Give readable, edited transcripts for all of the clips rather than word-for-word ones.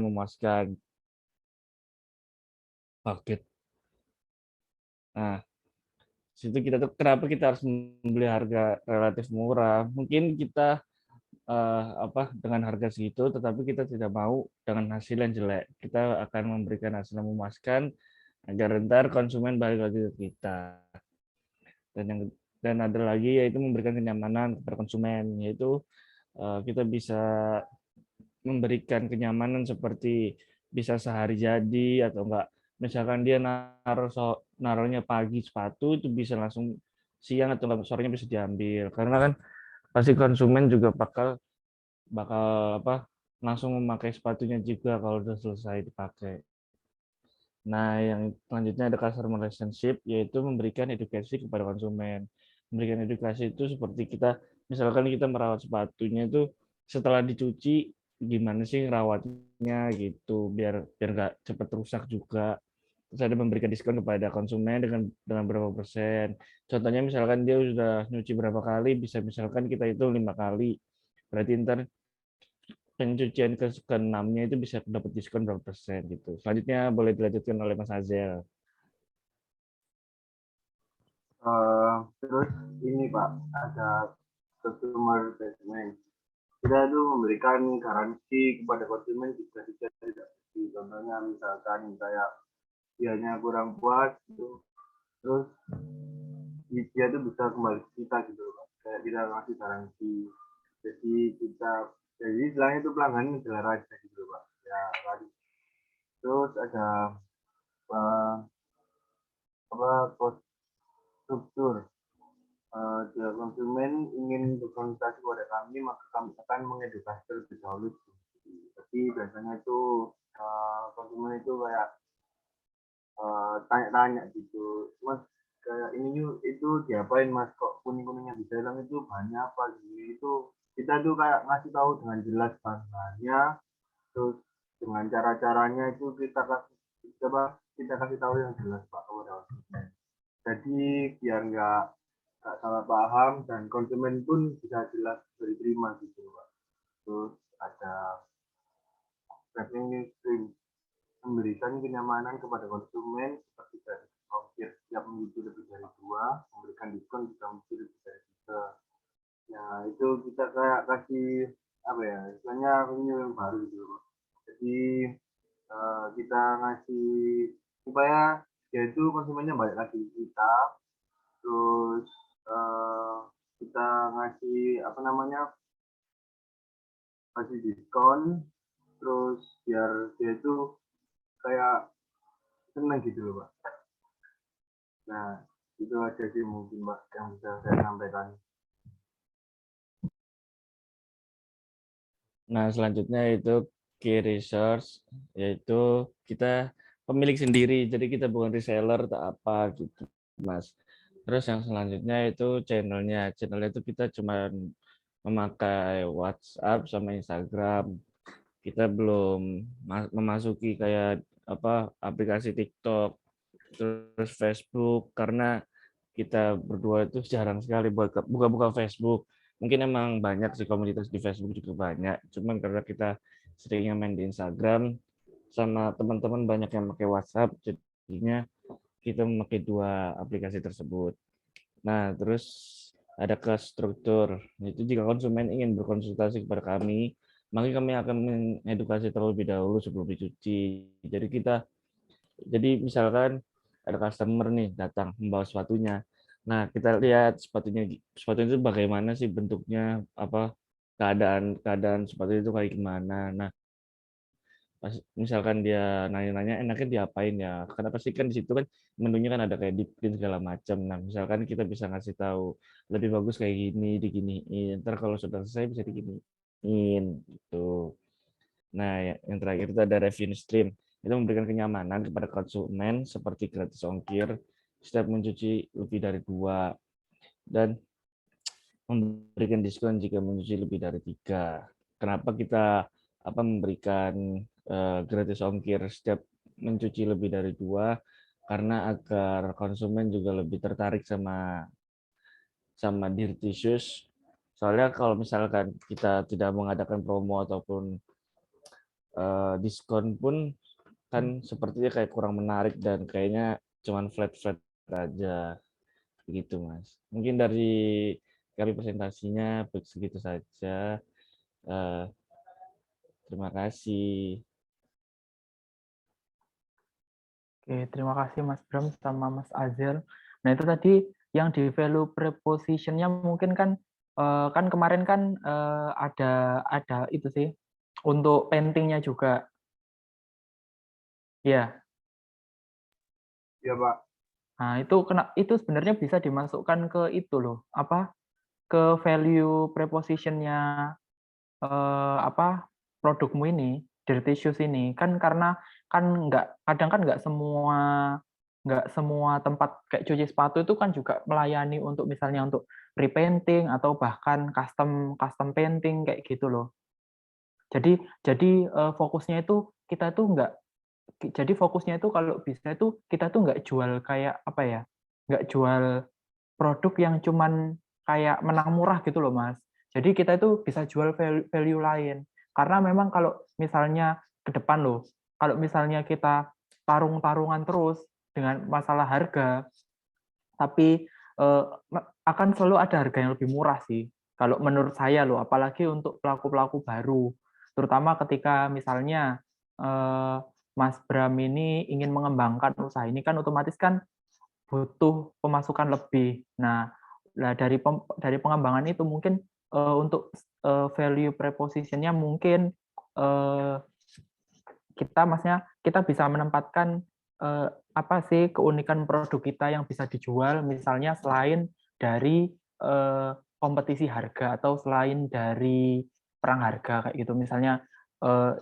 memuaskan paket. Nah, situ kita tuh kenapa kita harus membeli harga relatif murah? Mungkin kita dengan harga segitu, tetapi kita tidak mau dengan hasil yang jelek. Kita akan memberikan hasil yang memuaskan agar ntar konsumen balik lagi ke kita. Dan yang dan ada lagi yaitu memberikan kenyamanan kepada konsumen, yaitu kita bisa memberikan kenyamanan seperti bisa sehari jadi atau enggak misalkan dia naruhnya pagi sepatu itu bisa langsung siang atau sorenya bisa diambil karena kan pasti konsumen juga bakal bakal langsung memakai sepatunya juga kalau sudah selesai dipakai. Nah, yang selanjutnya ada customer relationship, yaitu memberikan edukasi kepada konsumen. Memberikan edukasi itu seperti kita, misalkan kita merawat sepatunya itu setelah dicuci, gimana sih merawatnya gitu, biar biar nggak cepat rusak juga. Terus ada memberikan diskon kepada konsumen dengan berapa persen. Contohnya misalkan dia sudah nyuci berapa kali, bisa misalkan kita itu 5 kali. Berarti ntar pencucian ke-6-nya itu bisa dapat diskon berapa persen gitu. Selanjutnya boleh dilanjutkan oleh Mas Azel. Terus ini Pak, ada consumer assessment. Kita itu memberikan garansi kepada konsumen jika tidak terbukti. Contohnya misalkan kayak dianya kurang puas itu, terus dia itu bisa kembali ke kita gitu Pak. Kayak kita ngasih garansi. Jadi jadi istilahnya itu pelanggan adalah raja gitu Pak. Ya, tadi. Terus ada uh, struktur. Jika konsumen ingin berkonsultasi kepada kami, maka kami akan mengedukasi terlebih dahulu. Jadi biasanya itu konsumen itu kayak tanya-tanya gitu, Mas kayak ini itu diapain Mas kok kuning-kuningnya bisa hilang itu bahannya apa gitu. Itu kita tuh kayak ngasih tahu dengan jelas bahannya, terus dengan cara-caranya itu kita kasih tahu yang jelas Pak kepada konsumen. Jadi biar nggak salah paham dan konsumen pun bisa jelas diterima gitu Pak. Terus ada revenue stream, memberikan kenyamanan kepada konsumen seperti dari ongkir setiap minggu lebih dari 2, memberikan diskon jika minggu lebih dari 3. Ya itu kita kayak kasih apa ya istilahnya revenue yang baru gitu Pak. Jadi kita ngasih supaya yaitu konsumennya balik lagi kita, terus kita ngasih apa namanya kasih diskon, terus biar dia itu kayak seneng gitu loh Pak. Nah itu aja sih mungkin Pak yang bisa saya sampaikan. Nah, selanjutnya itu key resource, yaitu kita pemilik sendiri, jadi kita bukan reseller atau apa gitu, Mas. Terus yang selanjutnya itu channelnya. Channelnya itu kita cuma memakai WhatsApp sama Instagram. Kita belum memasuki kayak aplikasi TikTok, terus Facebook, karena kita berdua itu jarang sekali buka-buka Facebook. Mungkin emang banyak sih komunitas di Facebook juga banyak, cuman karena kita seringnya main di Instagram sama teman-teman banyak yang pakai WhatsApp, jadinya kita memakai dua aplikasi tersebut. Nah, terus ada ke struktur. Itu jika konsumen ingin berkonsultasi kepada kami, maka kami akan mengedukasi terlebih dahulu sebelum dicuci. Jadi misalkan ada customer nih datang membawa sepatunya. Nah, kita lihat sepatu itu bagaimana sih bentuknya, keadaan keadaan sepatu itu kayak gimana. Nah, pas misalkan dia nanya-nanya enaknya diapain ya, karena pasti kan di situ kan menunya kan ada kayak di print segala macam. Nah, misalkan kita bisa ngasih tahu lebih bagus kayak gini, diginiin. Ntar kalau sudah selesai bisa diginiin gitu. Nah, yang terakhir itu ada revenue stream. Itu memberikan kenyamanan kepada konsumen seperti gratis ongkir setiap mencuci lebih dari 2 dan memberikan diskon jika mencuci lebih dari 3. Kenapa kita memberikan gratis ongkir setiap mencuci lebih dari 2? Karena agar konsumen juga lebih tertarik sama sama Dirty Shoes. Soalnya kalau misalkan kita tidak mengadakan promo ataupun diskon pun kan sepertinya kayak kurang menarik dan kayaknya cuman flat-flat aja gitu Mas. Mungkin dari kami presentasinya segitu saja. Eh, Terima kasih. Oke, terima kasih Mas Bram sama Mas Azel. Nah, itu tadi yang di value preposition-nya mungkin kan kan kemarin kan ada itu sih untuk painting-nya juga. Ya. Iya, Pak. Nah, itu sebenarnya bisa dimasukkan ke itu loh, apa? Ke value preposition-nya produkmu ini, Dirty Shoes ini. Kan karena kan kadang kan nggak semua tempat kayak cuci sepatu itu kan juga melayani untuk misalnya untuk repainting atau bahkan custom custom painting kayak gitu loh. Jadi fokusnya itu kita tuh nggak jadi fokusnya itu kalau bisa itu kita tuh nggak jual kayak apa ya, nggak jual produk yang cuman kayak menang murah gitu loh, Mas. Jadi kita itu bisa jual value lain. Karena memang kalau misalnya ke depan loh, kalau misalnya kita tarung-tarungan terus dengan masalah harga, tapi akan selalu ada harga yang lebih murah sih. Kalau menurut saya loh, apalagi untuk pelaku-pelaku baru, terutama ketika misalnya Mas Bram ini ingin mengembangkan usaha ini kan otomatis kan butuh pemasukan lebih. Nah, dari pengembangan itu mungkin untuk value preposition-nya mungkin kita bisa menempatkan apa sih keunikan produk kita yang bisa dijual misalnya selain dari kompetisi harga atau selain dari perang harga kayak gitu. Misalnya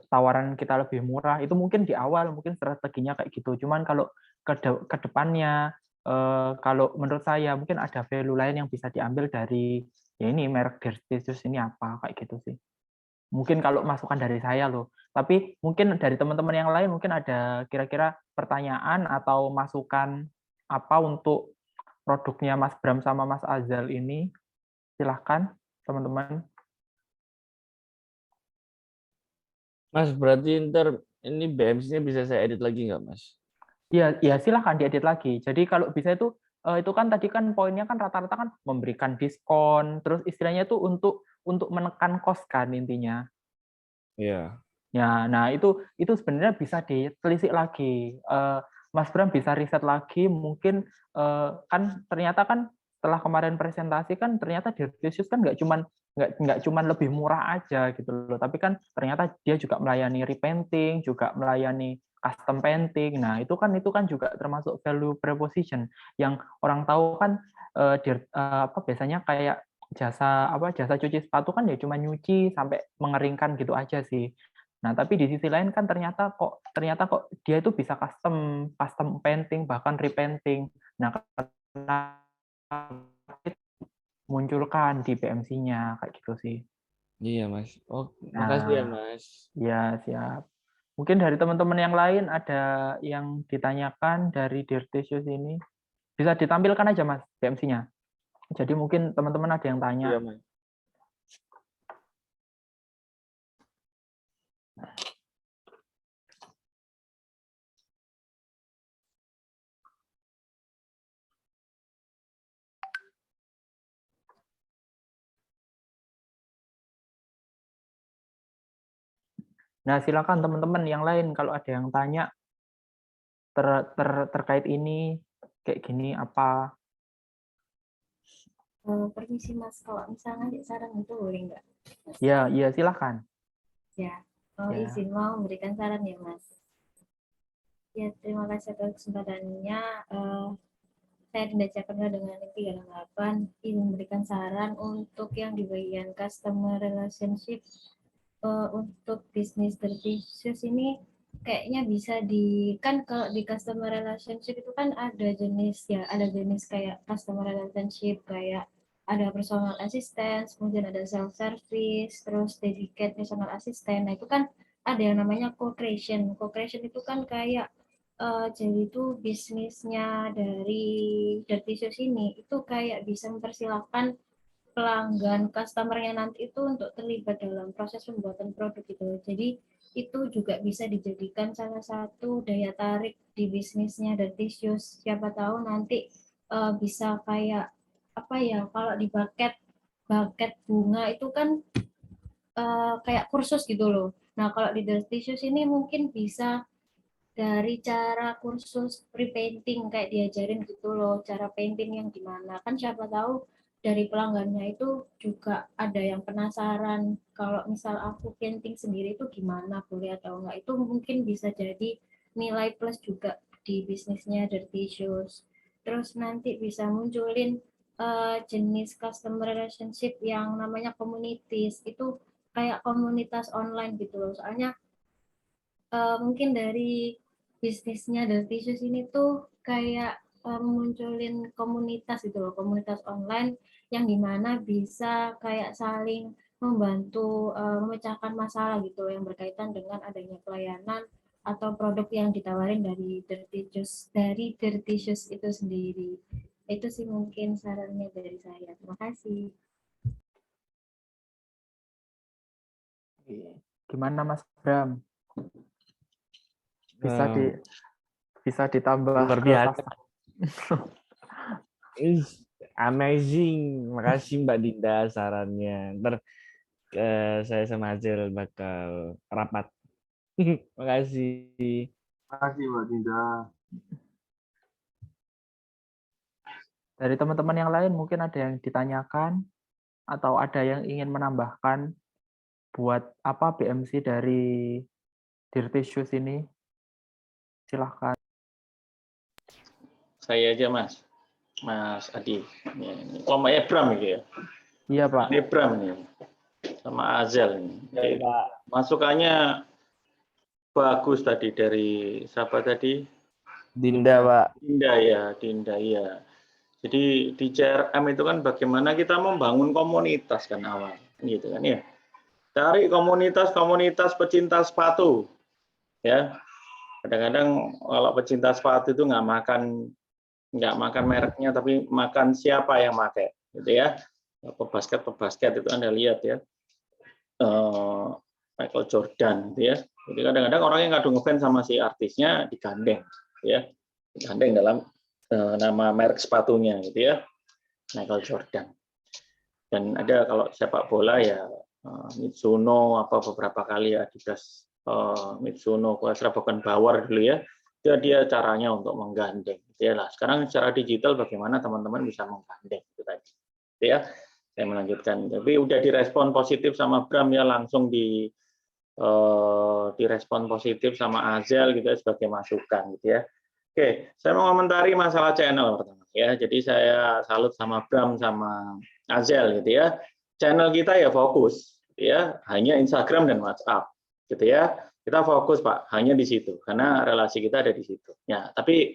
tawaran kita lebih murah itu mungkin di awal mungkin strateginya kayak gitu. Cuman kalau ke depannya kalau menurut saya mungkin ada value lain yang bisa diambil dari ya ini merek Dirtius ini apa kayak gitu sih. Mungkin kalau masukan dari saya loh. Tapi mungkin dari teman-teman yang lain mungkin ada kira-kira pertanyaan atau masukan apa untuk produknya Mas Bram sama Mas Azal ini. Silahkan teman-teman. Mas, berarti ntar ini BMC-nya bisa saya edit lagi nggak, Mas? Ya silahkan diedit lagi. Jadi kalau bisa itu kan tadi kan poinnya kan rata-rata kan memberikan diskon, terus istilahnya itu untuk menekan cost kan intinya. Iya. Ya, nah itu sebenarnya bisa ditelisik lagi. Mas Bram bisa riset lagi, mungkin kan ternyata kan setelah kemarin presentasi kan ternyata Dirtius kan nggak cuman lebih murah aja gitu loh, tapi kan ternyata dia juga melayani repainting, juga melayani custom painting. Nah itu kan juga termasuk value preposition yang orang tahu kan biasanya kayak jasa cuci sepatu kan ya cuma nyuci sampai mengeringkan gitu aja sih. Nah, tapi di sisi lain kan ternyata kok dia itu bisa custom custom painting bahkan repainting. Nah, karena munculkan di PMC-nya kayak gitu sih. Iya, Mas. Oh, makasih ya, Nah, Mas. ya siap. Mungkin dari teman-teman yang lain ada yang ditanyakan dari Dirtisius ini. Bisa ditampilkan aja Mas PMC-nya. Jadi mungkin teman-teman ada yang tanya. Iya, Mas. Nah, silakan teman-teman yang lain kalau ada yang tanya terkait ini kayak gini apa. Permisi Mas, kalau misalnya ngasih saran itu boleh nggak? Ya silakan. Ya, Ya. izin mau memberikan saran ya Mas. Ya, terima kasih atas kesempatannya. Saya Dinda Cakra dengan 368 ingin memberikan saran untuk yang di bagian customer relationship untuk bisnis Dirty Shoes ini kayaknya bisa kan kalau di customer relationship itu kan ada jenis kayak customer relationship kayak ada personal assistant, kemudian ada self service, terus dedicate personal assistant. Nah, itu kan ada yang namanya co-creation. Co-creation itu kan kayak jadi itu bisnisnya dari Dirty Shoes ini itu kayak bisa mempersilahkan pelanggan customernya nanti itu untuk terlibat dalam proses pembuatan produk itu. Jadi itu juga bisa dijadikan salah satu daya tarik di bisnisnya Dirty Shoes. Siapa tahu nanti bisa kayak apa ya, kalau di bucket bucket bunga itu kan kayak kursus gitu loh. Nah, kalau di Dirty Shoes ini mungkin bisa dari cara kursus pre-painting kayak diajarin gitu loh, cara painting yang gimana. Kan siapa tahu dari pelanggannya itu juga ada yang penasaran kalau misal aku painting sendiri itu gimana, boleh atau enggak. Itu mungkin bisa jadi nilai plus juga di bisnisnya Dirty Shoes. Terus nanti bisa munculin jenis customer relationship yang namanya communities. Itu kayak komunitas online gitu loh. Soalnya mungkin dari bisnisnya Dirty Shoes ini tuh kayak munculin komunitas gitu loh, komunitas online yang dimana bisa kayak saling membantu memecahkan masalah gitu yang berkaitan dengan adanya pelayanan atau produk yang ditawarin dari Dirty Shoes itu sendiri. Itu sih mungkin sarannya dari saya. Terima kasih. Gimana Mas Bram? Bisa ditambah luar ke biasa. Amazing. Makasih Mbak Dinda sarannya. Ntar saya sama Hazel bakal rapat. Makasih. Makasih Mbak Dinda. Dari teman-teman yang lain mungkin ada yang ditanyakan atau ada yang ingin menambahkan buat apa BMC dari Dirty Shoes ini? Silahkan. Saya aja Mas Adi. Ini kelompoknya Bram gitu ya. Iya Pak. Ini Bram nih sama Azel ini. Ya, Pak. Masukannya bagus tadi dari siapa tadi? Dinda, Pak. Dinda ya. Jadi di CRM itu kan bagaimana kita membangun komunitas kan awal, gitu kan ya. Cari komunitas pecinta sepatu, ya. Kadang-kadang kalau pecinta sepatu itu nggak makan mereknya, tapi makan siapa yang pakai, gitu ya. Pebasket itu Anda lihat ya, Michael Jordan, gitu ya. Jadi kadang-kadang orang yang ngadu ngefans sama si artisnya digandeng, gitu ya, digandeng dalam nama merek sepatunya, gitu ya, Michael Jordan. Dan ada kalau sepak bola ya Mitsuno, beberapa kali Adidas, Mitsuno, bukan Bauer dulu ya. Dia caranya untuk menggandeng. Gitu ya. Lah, sekarang secara digital bagaimana teman-teman bisa menggandeng itu tadi. Gitu ya. Saya melanjutkan. Tapi udah direspon positif sama Bram ya, langsung direspon positif sama Azel gitu ya, sebagai masukan gitu ya. Oke, saya mau komentari masalah channel pertama ya. Jadi saya salut sama Bram sama Azel gitu ya. Channel kita ya fokus gitu ya, hanya Instagram dan WhatsApp gitu ya. Kita fokus Pak, hanya di situ karena relasi kita ada di situ. Ya, tapi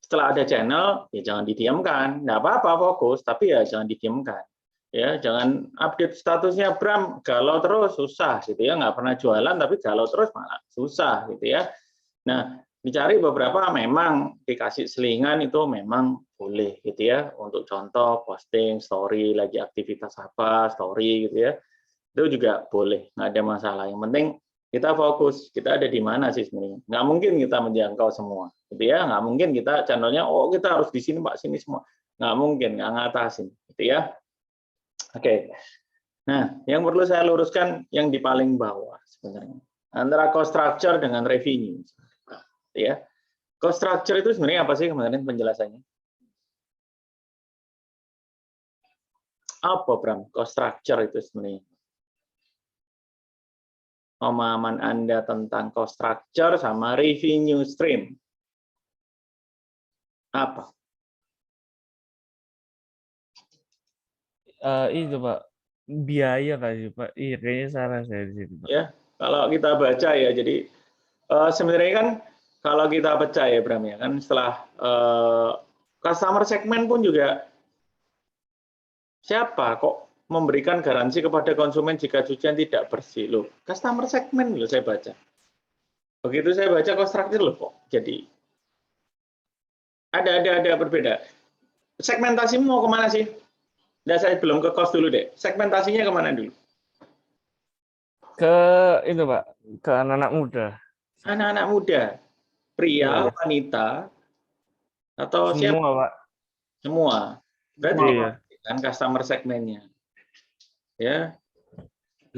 setelah ada channel ya jangan didiamkan. Nggak apa-apa fokus, tapi ya jangan didiamkan. Ya, jangan update statusnya Bram galau terus susah gitu ya, nggak pernah jualan tapi galau terus malah susah gitu ya. Nah, dicari beberapa memang dikasih selingan itu memang boleh gitu ya, untuk contoh posting story lagi aktivitas apa story gitu ya, itu juga boleh, nggak ada masalah. Yang penting kita fokus, kita ada di mana sih sebenarnya. Nggak mungkin kita menjangkau semua gitu ya, nggak mungkin kita channelnya kita harus di sini Pak, sini semua, nggak mungkin, nggak ngatasin gitu ya. Oke. Nah, yang perlu saya luruskan yang di paling bawah sebenarnya antara cost structure dengan revenue. Ya, cost structure itu sebenarnya apa sih kemarin penjelasannya? Apa Bram? Cost structure itu sebenarnya? Pemahaman Anda tentang cost structure sama revenue stream. Apa? Itu Pak, biaya kali Pak. Iya, kayaknya salah saya di situ Pak. Ya, kalau kita baca ya, jadi sebenarnya kan kalau kita baca ya Bram ya kan setelah customer segment pun juga siapa kok memberikan garansi kepada konsumen jika cucian tidak bersih loh. Customer segment loh saya baca. Begitu saya baca cost structure loh kok. Jadi ada berbeda. Segmentasimu mau kemana sih? Nah, saya belum ke cost dulu deh. Segmentasinya kemana dulu? Ke itu Pak, ke anak-anak muda. Anak-anak muda, pria, Iya. wanita, atau siapa? Semua Pak. Semua. Berarti Iya. kan customer segmennya. Ya,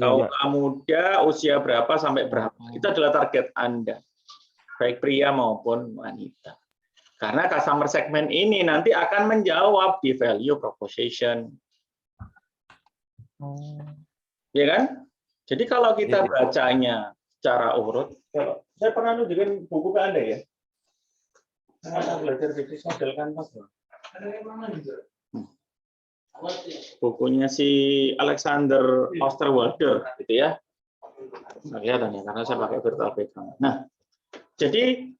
Iya, kaum Pak. muda usia berapa sampai berapa. Itu adalah target Anda. Baik pria maupun wanita. Karena customer segmen ini nanti akan menjawab di value proposition. Ya kan? Jadi kalau kita bacanya secara urut, saya pernah nunjukin buku ke Anda ya. Saya belajar bisnis model kanvas. Bukunya si Alexander Osterwalder, gitu ya. Nggak kelihatan ya, karena saya pakai virtual background. Nah, jadi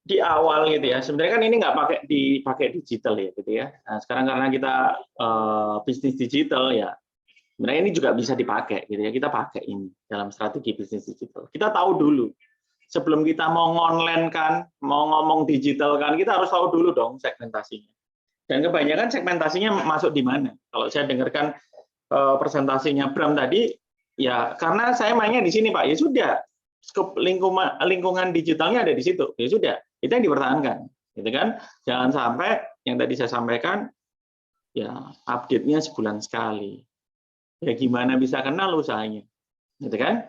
di awal gitu ya, sebenarnya kan ini nggak dipakai digital ya, gitu ya. Nah, sekarang karena kita bisnis digital ya, sebenarnya ini juga bisa dipakai gitu ya. Kita pakai ini dalam strategi bisnis digital. Kita tahu dulu sebelum kita mau online kan, mau ngomong digital kan, kita harus tahu dulu dong segmentasinya. Dan kebanyakan segmentasinya masuk di mana? Kalau saya dengarkan presentasinya Bram tadi, ya karena saya mainnya di sini Pak, ya sudah. Skop lingkungan digitalnya ada di situ, ya sudah. Itu yang dipertahankan, gitu kan? Jangan sampai yang tadi saya sampaikan, ya update-nya sebulan sekali. Ya gimana bisa kenal usahanya, gitu kan?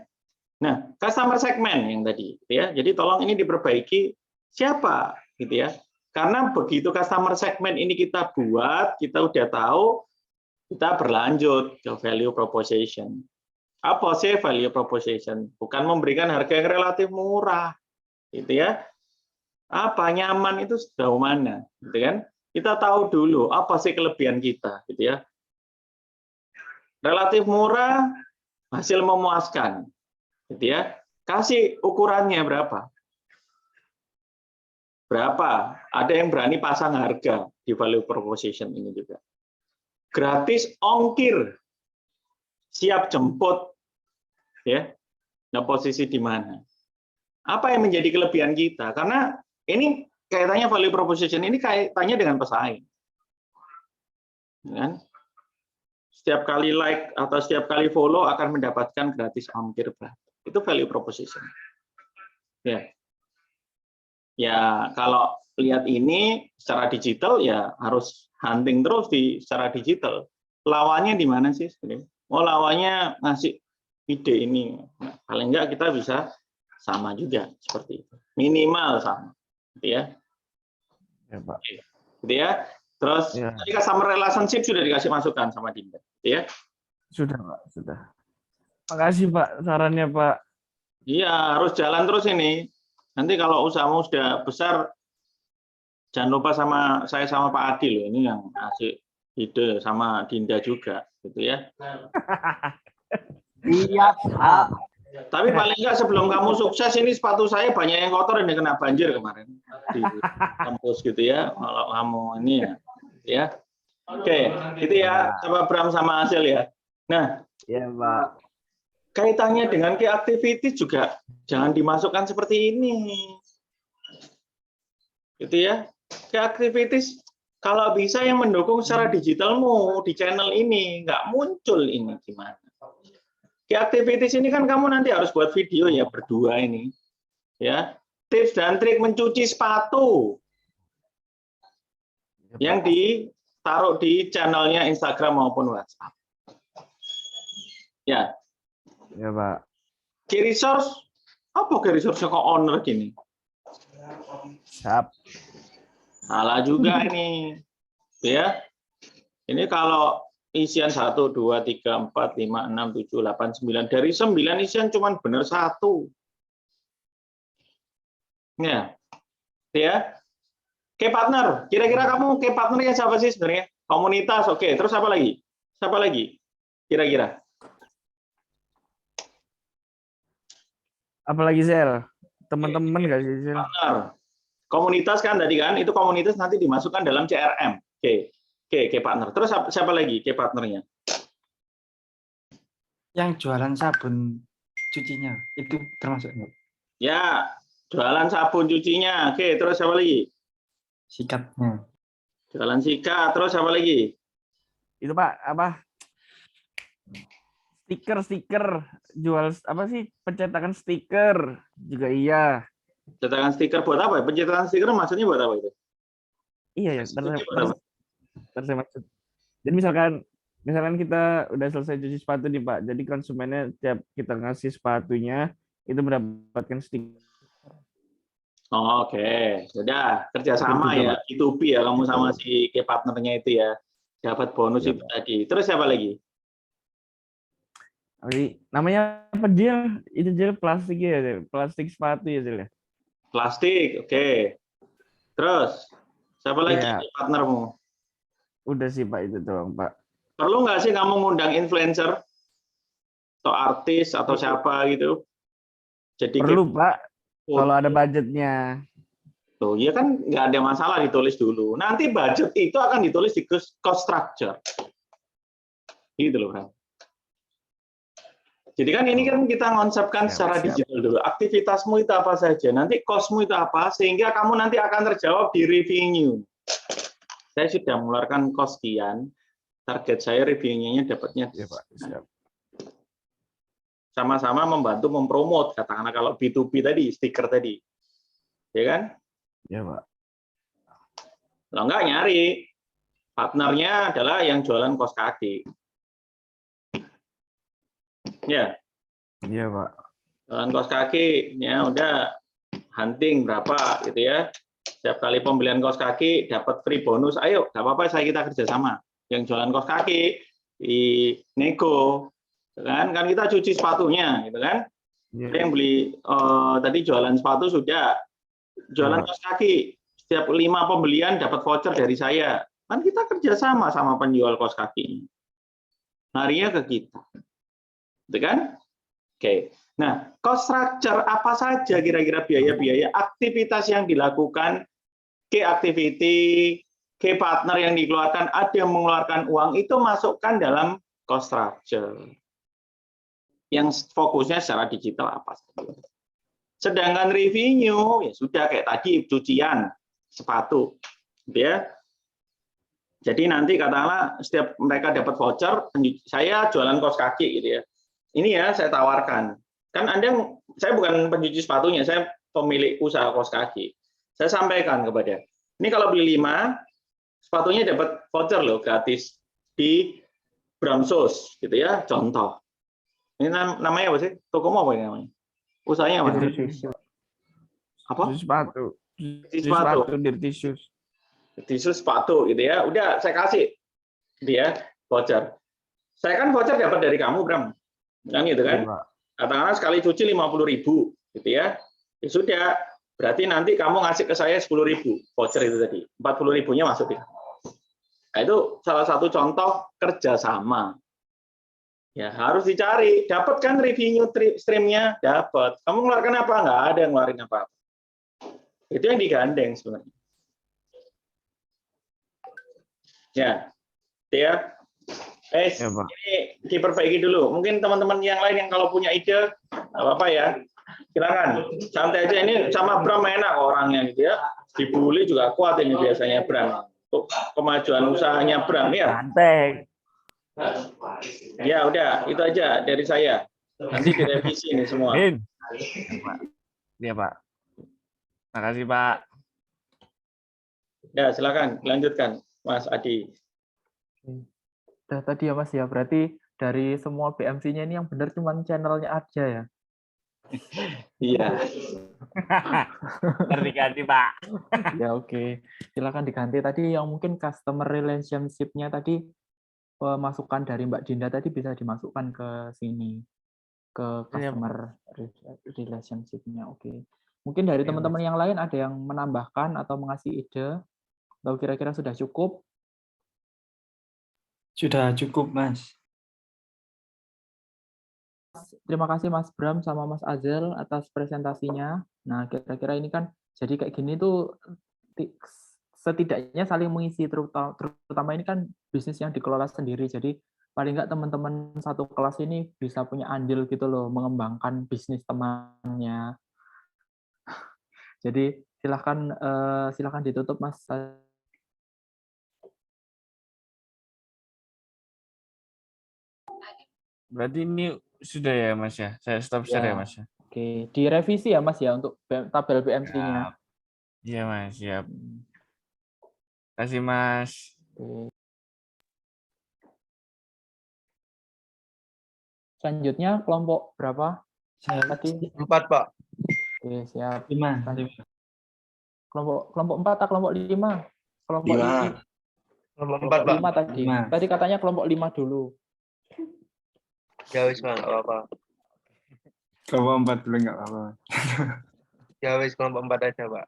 Nah, customer segment yang tadi, gitu ya. Jadi tolong ini diperbaiki siapa, gitu ya. Karena begitu customer segment ini kita buat, kita udah tahu, kita berlanjut ke value proposition. Apa sih value proposition? Bukan memberikan harga yang relatif murah, gitu ya. Apa nyaman itu sejauh mana, gitu kan? Kita tahu dulu apa sih kelebihan kita, gitu ya. Relatif murah, hasil memuaskan, gitu ya. Kasih ukurannya berapa? Berapa? Ada yang berani pasang harga di value proposition ini juga. Gratis ongkir, siap jemput, ya. Nah, posisi di mana? Apa yang menjadi kelebihan kita? Karena ini kaitannya value proposition ini kaitannya dengan pesaing. Kan? Setiap kali like atau setiap kali follow akan mendapatkan gratis ongkir berapa. Itu value proposition. Ya. Ya, kalau lihat ini secara digital ya harus hunting terus secara digital. Lawannya di mana sih sebenarnya? Oh, lawannya ngasih ide ini. Nah, paling enggak kita bisa sama juga seperti itu. Minimal sama, gitu ya. Ya, Pak. Gitu ya. Terus tadi customer relationship sudah dikasih masukan sama Dinda, gitu ya. Sudah, Pak, sudah. Makasih, Pak, sarannya, Pak. Iya, harus jalan terus ini. Nanti kalau usahamu sudah besar, jangan lupa sama saya sama Pak Adi loh, ini yang ngasih ide sama Dinda juga, gitu ya. Iya, Pak. Tapi paling enggak sebelum kamu sukses ini sepatu saya banyak yang kotor dan kena banjir kemarin di kampus gitu ya. Kalau kamu ini ya. Oke, itu ya sama Bram sama Hasil ya. Nah, Iya, Pak. kaitannya dengan key activity juga jangan dimasukkan seperti ini. Gitu ya. Key activities kalau bisa yang mendukung secara digitalmu di channel ini nggak muncul ini gimana? Key activities ini kan kamu nanti harus buat video ya berdua ini. Ya. Tips dan trik mencuci sepatu. Yang ditaruh di channelnya Instagram maupun WhatsApp. Ya. Ya, Pak. Key resource apa key resource kok owner gini? Siap. Salah juga ini. Ya. Ini kalau isian 1, 2, 3, 4, 5, 6, 7, 8, 9. Dari 9 isian cuma benar 1. Ya. Ya. Key partner. Kira-kira kamu key partnernya siapa sih sebenarnya? Komunitas, oke. Terus apa lagi? Siapa lagi? Kira-kira. Apalagi Sel? Teman-teman nggak sih Sel? Partner. Komunitas kan tadi kan, itu komunitas nanti dimasukkan dalam CRM. Oke, key partner. Terus siapa lagi key partnernya? Yang jualan sabun cucinya itu termasuk enggak? Ya, jualan sabun cucinya. Oke, terus siapa lagi? Sikatnya. Jualan sikat. Terus siapa lagi? Itu Pak, apa? Stiker, jual apa sih, pencetakan stiker juga iya. Cetakan stiker buat apa ya? Pencetakan stiker maksudnya buat apa itu? Iya ya, Maksudnya buat apa? saya maksud. Jadi misalkan kita udah selesai cuci sepatu nih Pak, jadi konsumennya tiap kita ngasih sepatunya itu mendapatkan stiker. Oh, oke, sudah kerjasama juga, ya, Pak. B2B ya kamu sama si partnernya itu ya, dapat bonus Iya, itu Pak. tadi. Terus siapa lagi? Jadi, namanya apa Jil? Itu Jil plastik ya, Jil? Plastik sepatu ya Jil ya? Plastik, oke. Terus siapa lagi Iya, partnermu? udah sih Pak itu doang Pak. Perlu nggak sih kamu ngundang influencer atau artis atau siapa gitu? Jadi Perlu Pak, kalau ada foto. budgetnya. Tuh, ya kan nggak ada masalah ditulis dulu. Nanti budget itu akan ditulis di cost structure. Gitu loh, Bang. Jadi kan ini kan kita konsepkan secara digital dulu. Aktivitasmu itu apa saja, nanti costmu itu apa, sehingga kamu nanti akan terjawab di revenue. Saya sudah mengeluarkan cost sekian, target saya revenue-nya dapatnya. Iya Pak, siap. Sama-sama membantu mempromot, katakanlah kalau B2B tadi, stiker tadi. Ya kan? Iya Pak. Kalau enggak nyari, partnernya adalah yang jualan kaos kaki. Ya. Iya Pak. Jualan kaos kaki, ya udah hunting berapa gitu ya. Setiap kali pembelian kaos kaki dapat free bonus. Ayo, nggak apa-apa kita kerjasama. Yang jualan kaos kaki di nego, kan kita cuci sepatunya, gitu kan. Iya. Yang beli tadi jualan sepatu sudah, jualan kaos kaki. Setiap 5 pembelian dapat voucher dari saya. Kan kita kerjasama sama penjual kaos kaki. Larinya ke kita. Gitu kan? Oke. Nah, cost structure apa saja kira-kira biaya-biaya aktivitas yang dilakukan, key activity, key partner yang dikeluarkan, ada yang mengeluarkan uang, itu masukkan dalam cost structure. Yang fokusnya secara digital apa saja. Sedangkan revenue, ya sudah kayak tadi cucian, sepatu. Gitu ya. Jadi nanti katakanlah setiap mereka dapat voucher, saya jualan kaos kaki gitu ya. Ini ya saya tawarkan. Kan Anda, saya bukan pencuci sepatunya, saya pemilik usaha kaos kaki. Saya sampaikan kepada, ini kalau beli 5, sepatunya dapat voucher loh gratis di Bramsos gitu ya, contoh. Ini namanya apa sih? Tokomu apa ini namanya? Usahanya apa? Apa? Sepatu. Sepatu. Dirty shoes. Tisu sepatu gitu ya, udah saya kasih dia voucher. Saya kan voucher dapat dari kamu, Bram, kan gitu kan? Iya, Katakanlah sekali cuci 50.000 gitu ya. Ya sudah, berarti nanti kamu ngasih ke saya 10.000 voucher itu tadi, 40.000-nya masuk ya. Nah, itu salah satu contoh kerjasama. Ya harus dicari, dapat kan revenue streamnya, dapat. Kamu ngeluarkan apa? Nggak ada yang ngeluarin apa-apa. Itu yang digandeng sebenarnya. Ya, ya. Ini diperbaiki dulu. Mungkin teman-teman yang lain yang kalau punya ide, apa-apa ya. Silakan. Santai aja, ini sama Bram enak orangnya gitu ya. Dibully juga kuat ini biasanya Bram. Untuk kemajuan usahanya Bram ya. Santai. Ya udah, itu aja dari saya. Nanti direvisi ini semua. Iya Pak. Makasih Pak. Ya silakan lanjutkan Mas Adi. Udah tadi ya Mas ya, berarti dari semua BMC-nya ini yang benar cuma channelnya aja ya? Iya. Diganti Pak. Ya oke. Silakan diganti. Tadi yang mungkin customer relationship-nya tadi, masukan dari Mbak Dinda tadi bisa dimasukkan ke sini, ke customer relationship-nya. Oke. Mungkin dari teman-teman yang lain ada yang menambahkan atau mengasih ide, atau kira-kira sudah cukup? Sudah cukup, Mas. Terima kasih Mas Bram sama Mas Azel atas presentasinya. Nah, kira-kira ini kan jadi kayak gini tuh setidaknya saling mengisi, terutama ini kan bisnis yang dikelola sendiri. Jadi paling nggak teman-teman satu kelas ini bisa punya andil gitu loh, mengembangkan bisnis temannya. Jadi silahkan ditutup Mas. Berarti ini sudah ya Mas ya? Saya stop share ya Ya. Mas ya? Oke, direvisi ya Mas ya untuk tabel BMC-nya. Siap. Iya Mas, siap. Kasih Mas. Oke. Selanjutnya kelompok berapa? Tadi 4, Pak. oke, siap. 5. Kelompok 4 atau kelompok 5? Kelompok 5. Kelompok 4, Pak. 5 tadi. 5. Tadi katanya kelompok 5 dulu. Ya wis, Pak, enggak apa-apa. Kelompok 4 dulu nggak apa-apa. Ya wis, kelompok 4 aja, Pak.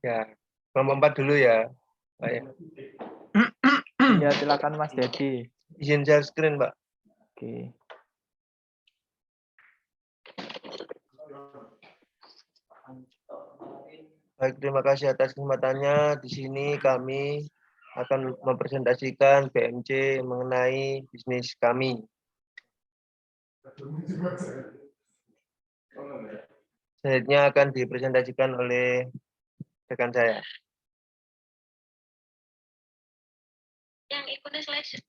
Ya, kelompok 4 dulu ya, Pak ya. Ya, silakan Mas Dedi. Izin share screen, Pak. Oke. Baik, terima kasih atas kesempatannya. Di sini kami akan mempresentasikan BMC mengenai bisnis kami. Selanjutnya akan dipresentasikan oleh rekan saya. Yang ikutnya slide.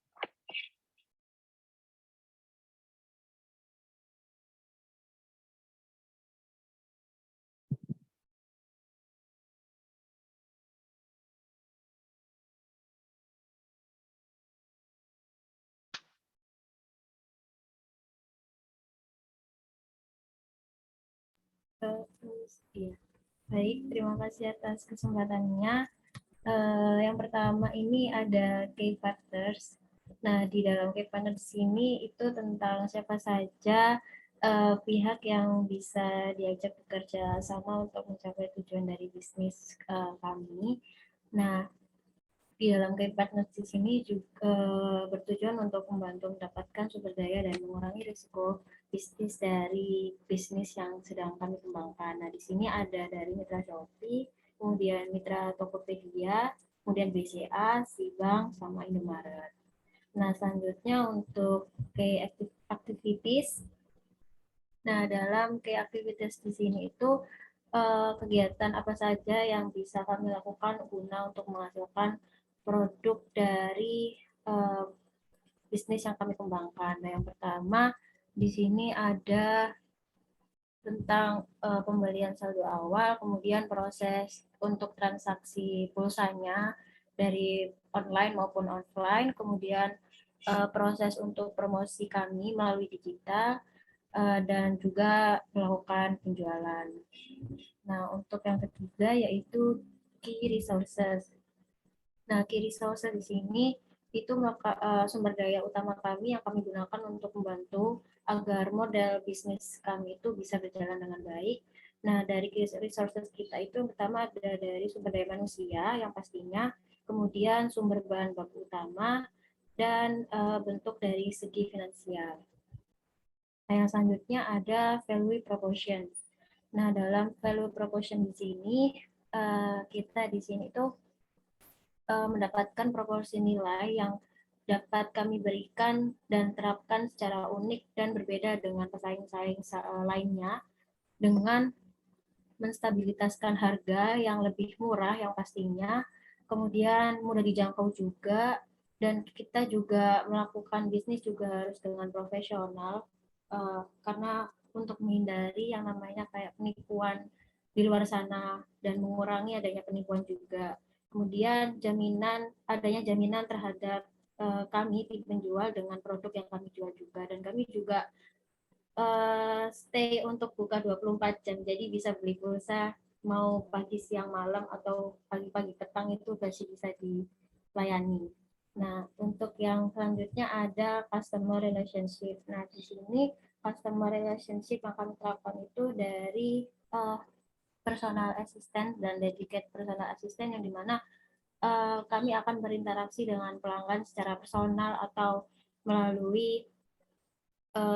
Ya. Baik, terima kasih atas kesempatannya. Yang pertama ini ada key partners. Nah, di dalam key partners ini itu tentang siapa saja pihak yang bisa diajak bekerja sama untuk mencapai tujuan dari bisnis kami. Nah, di dalam key partners di sini juga bertujuan untuk membantu mendapatkan sumber daya dan mengurangi risiko bisnis dari bisnis yang sedang kami kembangkan. Nah, di sini ada dari Mitra Shopee, kemudian Mitra Tokopedia, kemudian BCA, Sibank, sama Indomaret. Nah, selanjutnya untuk key activities. Nah, dalam key activities di sini itu kegiatan apa saja yang bisa kami lakukan guna untuk menghasilkan produk dari bisnis yang kami kembangkan. Nah, yang pertama di sini ada tentang pembelian saldo awal, kemudian proses untuk transaksi pulsanya dari online maupun offline, kemudian proses untuk promosi kami melalui digital, dan juga melakukan penjualan. Nah, untuk yang ketiga yaitu key resources. Nah, key resources di sini itu sumber daya utama kami yang kami gunakan untuk membantu agar model bisnis kami itu bisa berjalan dengan baik. Nah, dari key resources kita itu yang pertama ada dari sumber daya manusia yang pastinya, kemudian sumber bahan baku utama, dan bentuk dari segi finansial. Nah, yang selanjutnya ada value proportion. Nah, dalam value proportion di sini, kita di sini itu mendapatkan proporsi nilai yang dapat kami berikan dan terapkan secara unik dan berbeda dengan pesaing-pesaing lainnya dengan menstabilitaskan harga yang lebih murah yang pastinya, kemudian mudah dijangkau juga, dan kita juga melakukan bisnis juga harus dengan profesional, karena untuk menghindari yang namanya kayak penipuan di luar sana dan mengurangi adanya penipuan juga. Kemudian adanya jaminan terhadap kami tim penjual dengan produk yang kami jual juga, dan kami juga stay untuk buka 24 jam, jadi bisa beli pulsa mau pagi, siang, malam, atau pagi-pagi petang itu masih bisa dilayani. Nah, untuk yang selanjutnya ada customer relationship. Nah, di sini customer relationship yang kami terapkan itu dari personal assistant dan dedicated personal assistant, yang dimana kami akan berinteraksi dengan pelanggan secara personal atau melalui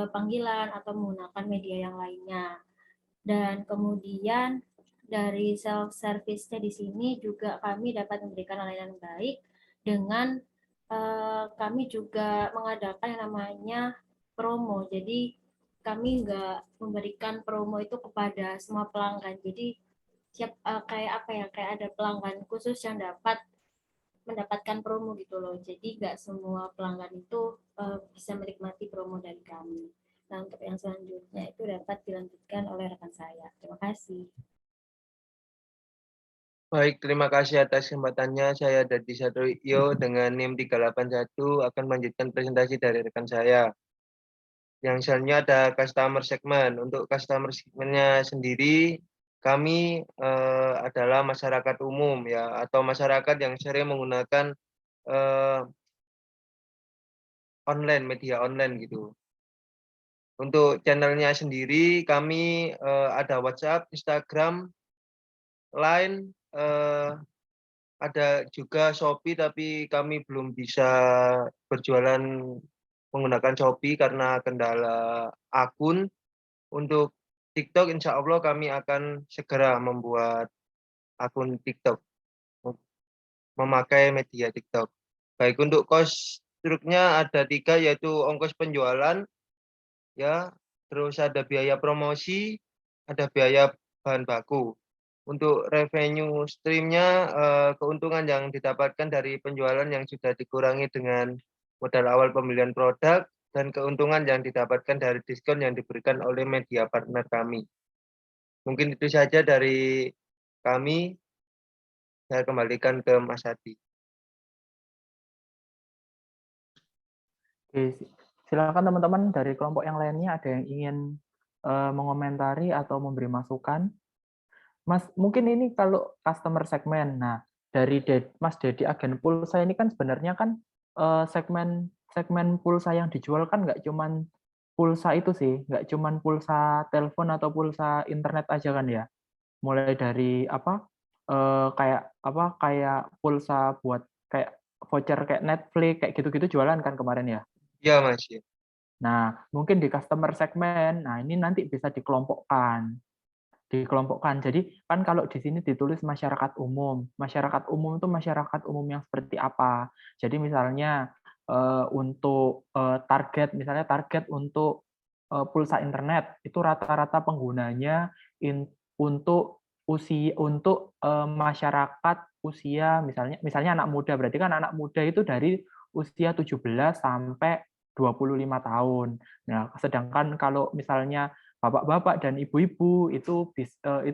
panggilan atau menggunakan media yang lainnya. Dan kemudian dari self service-nya di sini juga kami dapat memberikan layanan baik dengan kami juga mengadakan yang namanya promo. Jadi kami nggak memberikan promo itu kepada semua pelanggan. Jadi kayak apa ya, kayak ada pelanggan khusus yang dapat mendapatkan promo gitu loh. Jadi nggak semua pelanggan itu bisa menikmati promo dari kami. Nah, untuk yang selanjutnya itu dapat dilanjutkan oleh rekan saya. Terima kasih. Baik, terima kasih atas kesempatannya. Saya Dadi Satrio dengan NIM 381 akan melanjutkan presentasi dari rekan saya. Yang selanjutnya ada customer segment. Untuk customer segmentnya sendiri, kami adalah masyarakat umum ya, atau masyarakat yang sering menggunakan online, media online gitu. Untuk channelnya sendiri, kami ada WhatsApp, Instagram, Line, ada juga Shopee, tapi kami belum bisa berjualan menggunakan Shopee karena kendala akun. Untuk TikTok, insya Allah kami akan segera membuat akun TikTok, memakai media TikTok. Baik, untuk cost struknya ada 3, yaitu ongkos penjualan, ya, terus ada biaya promosi, ada biaya bahan baku. Untuk revenue streamnya, keuntungan yang didapatkan dari penjualan yang sudah dikurangi dengan modal awal pembelian produk, dan keuntungan yang didapatkan dari diskon yang diberikan oleh media partner kami. Mungkin itu saja dari kami. Saya kembalikan ke Mas Hadi. Oke, silakan teman-teman dari kelompok yang lainnya ada yang ingin mengomentari atau memberi masukan. Mas, mungkin ini kalau customer segmen. Nah, dari Mas Dedi agen pulsa ini kan sebenarnya kan segmen pulsa yang dijual kan nggak cuman pulsa itu sih, nggak cuman pulsa telepon atau pulsa internet aja kan ya. Mulai dari apa kayak pulsa buat kayak voucher kayak Netflix kayak gitu-gitu jualan kan kemarin ya. Ya, Mas. Nah, mungkin di customer segmen, nah ini nanti bisa dikelompokkan. Jadi kan kalau di sini ditulis masyarakat umum. Masyarakat umum itu masyarakat umum yang seperti apa? Jadi misalnya untuk misalnya target untuk pulsa internet itu rata-rata penggunanya untuk masyarakat usia misalnya anak muda, berarti kan anak muda itu dari usia 17 sampai 25 tahun. Nah, sedangkan kalau misalnya bapak-bapak dan ibu-ibu itu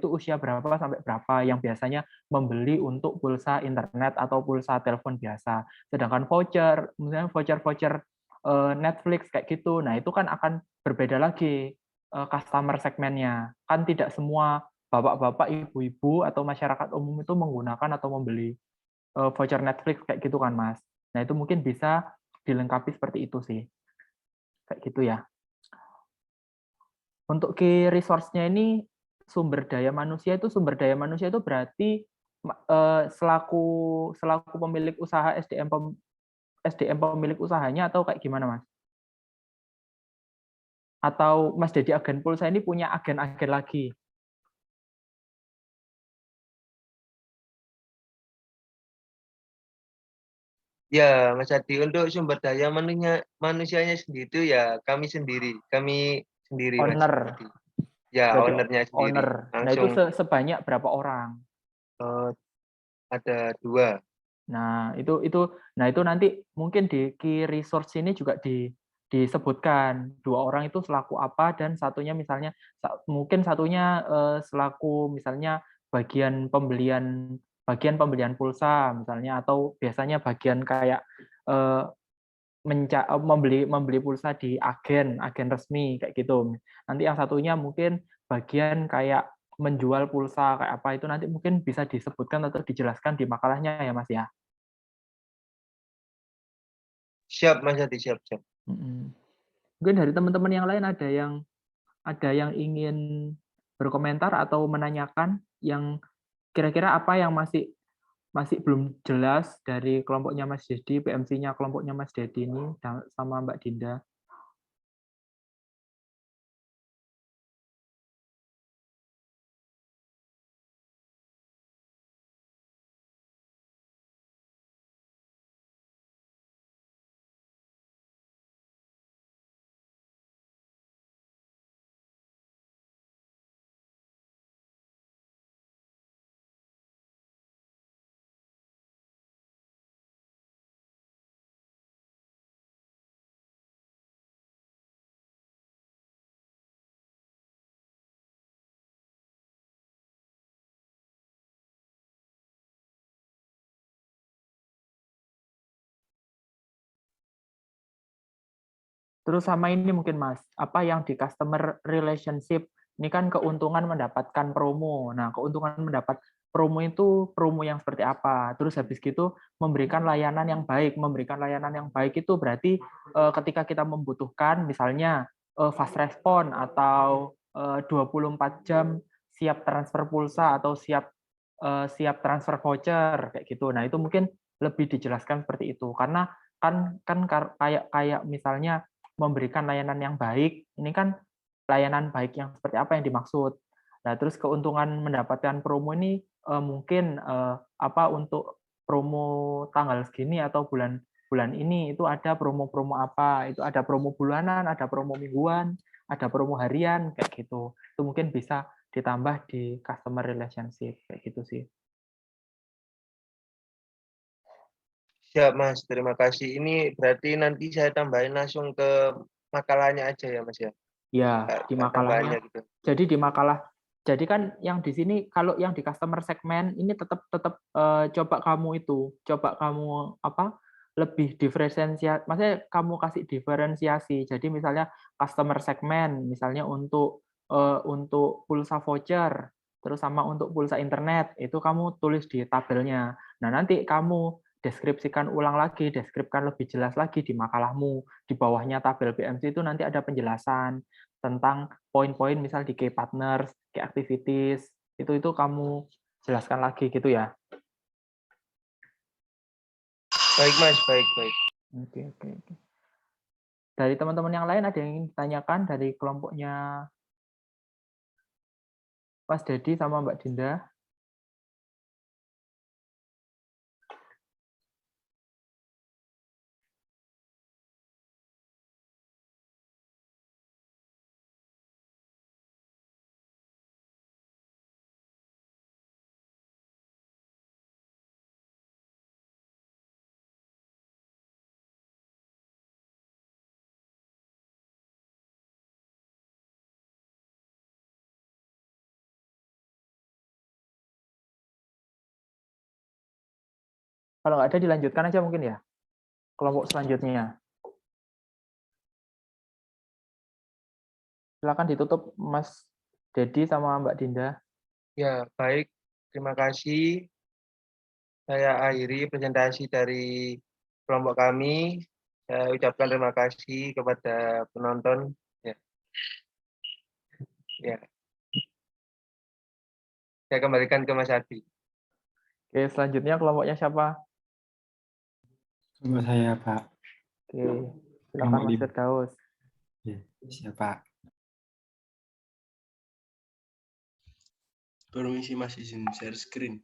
usia berapa sampai berapa yang biasanya membeli untuk pulsa internet atau pulsa telepon biasa. Sedangkan misalnya voucher Netflix kayak gitu, nah itu kan akan berbeda lagi customer segmennya. Kan tidak semua bapak-bapak, ibu-ibu atau masyarakat umum itu menggunakan atau membeli voucher Netflix kayak gitu kan, Mas. Nah itu mungkin bisa dilengkapi seperti itu sih, kayak gitu ya. Untuk key resource-nya ini sumber daya manusia itu berarti selaku pemilik usaha SDM pemilik usahanya atau kayak gimana, Mas? Atau Mas Dedi agen pulsa ini punya agen-agen lagi? Ya, Mas Hadi, untuk sumber daya manusianya sendiri itu ya kami sendiri, Mas Owner, Hadi. Ya, berarti ownernya sendiri. owner. Nah itu Langsung sebanyak berapa orang? ada 2. Nah itu nanti mungkin di key resource ini juga disebutkan 2 orang itu selaku apa dan mungkin satunya selaku misalnya bagian pembelian pulsa misalnya, atau biasanya bagian kayak eh, membeli pulsa di agen resmi kayak gitu. Nanti yang satunya mungkin bagian kayak menjual pulsa kayak apa, itu nanti mungkin bisa disebutkan atau dijelaskan di makalahnya ya Mas ya. Siap, Mas Hadi, siap. Mungkin dari teman-teman yang lain ada yang ingin berkomentar atau menanyakan yang kira-kira apa yang masih masih belum jelas dari kelompoknya Mas Dedi, PMC-nya kelompoknya Mas Dedi ini sama Mbak Dinda. Terus sama ini mungkin Mas, apa yang di customer relationship, ini kan keuntungan mendapatkan promo. Nah, keuntungan mendapat promo itu promo yang seperti apa? Terus habis gitu memberikan layanan yang baik. Memberikan layanan yang baik itu berarti ketika kita membutuhkan misalnya fast respon atau 24 jam siap transfer pulsa atau siap transfer voucher kayak gitu. Nah, itu mungkin lebih dijelaskan seperti itu. Karena kan kayak misalnya memberikan layanan yang baik, ini kan layanan baik yang seperti apa yang dimaksud. Nah, terus keuntungan mendapatkan promo ini mungkin apa untuk promo tanggal segini atau bulan ini itu ada promo-promo apa, itu ada promo bulanan, ada promo mingguan, ada promo harian kayak gitu. Itu mungkin bisa ditambah di customer relationship kayak gitu sih. Siap Mas, terima kasih. Ini berarti nanti saya tambahin langsung ke makalahnya aja ya Mas ya? Ya, di makalahnya. Tambahannya gitu. Jadi di makalah, jadi kan yang di sini kalau yang di customer segmen ini tetap coba kamu apa lebih diferensiasi, maksudnya kamu kasih diferensiasi. Jadi misalnya customer segmen, misalnya untuk pulsa voucher, terus sama untuk pulsa internet itu kamu tulis di tabelnya. Nah nanti kamu deskripsikan ulang lagi, deskripsikan lebih jelas lagi di makalahmu. Di bawahnya tabel BMC itu nanti ada penjelasan tentang poin-poin misal di key partners, key activities, itu kamu jelaskan lagi gitu ya. Baik Mas, baik. Oke. Dari teman-teman yang lain ada yang ingin ditanyakan dari kelompoknya Mas Dedi sama Mbak Dinda? Kalau nggak ada dilanjutkan aja mungkin ya, kelompok selanjutnya. Silakan ditutup Mas Dedi sama Mbak Dinda. Ya, baik. Terima kasih. Saya akhiri presentasi dari kelompok kami. Saya ucapkan terima kasih kepada penonton. Ya. Saya kembalikan ke Mas Adi. Oke, selanjutnya kelompoknya siapa? Sama saya, Pak. Oke, silakan Mas Firdaus. Ya, siap, Pak. Permisi Mas, izin share screen.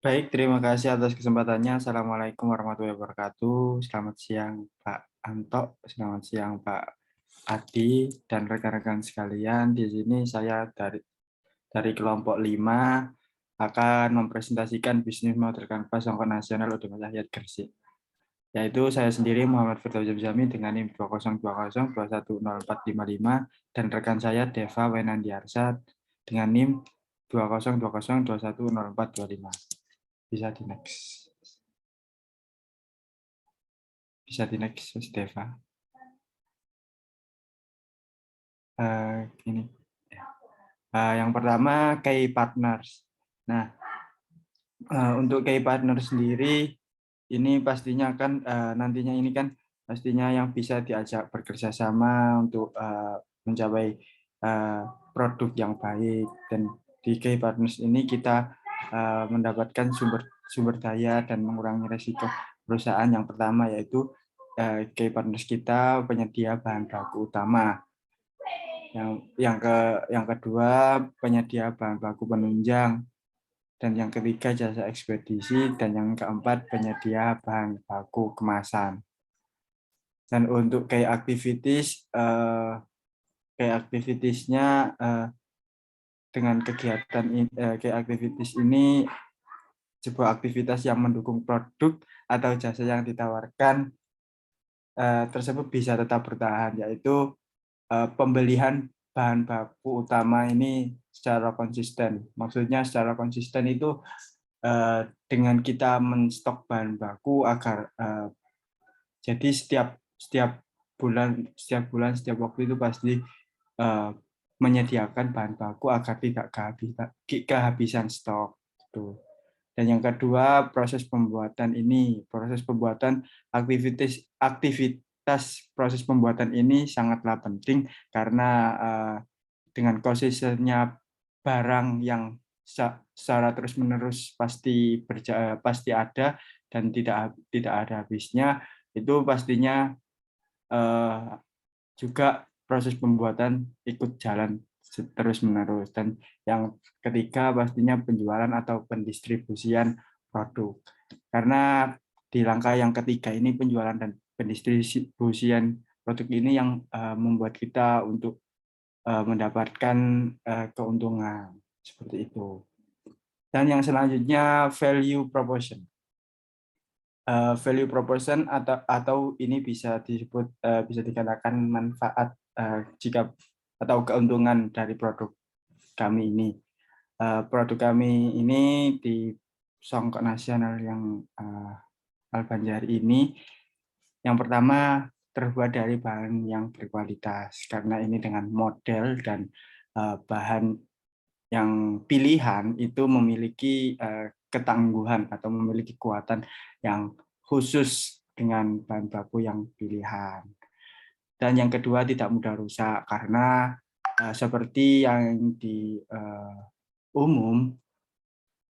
Baik, terima kasih atas kesempatannya. Assalamualaikum warahmatullahi wabarakatuh. Selamat siang Pak Anto, selamat siang Pak Adi, dan rekan-rekan sekalian. Di sini saya dari kelompok 5 akan mempresentasikan bisnis model kanvas Songko Nasional Udm Hayat Gresik. Yaitu saya sendiri Muhammad Firdaus Jami dengan NIM 2020210455 dan rekan saya Deva Wenandiarsa dengan NIM 2020210425. Bisa di next. Mas Deva. Ini. Yang pertama key partners. Nah, untuk key partners sendiri ini pastinya kan nantinya ini kan pastinya yang bisa diajak bekerja sama untuk mencapai produk yang baik, dan di key partners ini kita mendapatkan sumber daya dan mengurangi resiko perusahaan. Yang pertama yaitu key partners kita penyedia bahan baku utama. Yang kedua penyedia bahan baku penunjang, dan yang ketiga jasa ekspedisi, dan yang keempat penyedia bahan baku kemasan. Dan untuk key activities-nya dengan kegiatan key activities ini sebuah aktivitas yang mendukung produk atau jasa yang ditawarkan tersebut bisa tetap bertahan, yaitu bahan baku utama ini secara konsisten. Maksudnya secara konsisten itu dengan kita menstok bahan baku agar jadi setiap bulan, setiap waktu itu pasti menyediakan bahan baku agar tidak kehabisan stok. Gitu. Dan yang kedua, proses pembuatan aktivitas proses pembuatan ini sangatlah penting karena dengan konsisten,nya barang yang secara terus-menerus pasti ada dan tidak ada habisnya, itu pastinya juga proses pembuatan ikut jalan terus-menerus. Dan yang ketiga pastinya penjualan atau pendistribusian produk. Karena di langkah yang ketiga ini penjualan dan pendistribusian produk ini yang membuat kita untuk mendapatkan keuntungan seperti itu. Dan yang selanjutnya value proposition. Value proposition atau ini bisa disebut bisa dikatakan manfaat atau keuntungan dari produk kami ini. Produk kami ini di Songkok Nasional yang Al-Banjar ini, yang pertama terbuat dari bahan yang berkualitas karena ini dengan model dan bahan yang pilihan itu memiliki ketangguhan atau memiliki kekuatan yang khusus dengan bahan baku yang pilihan. Dan yang kedua tidak mudah rusak karena seperti yang di umum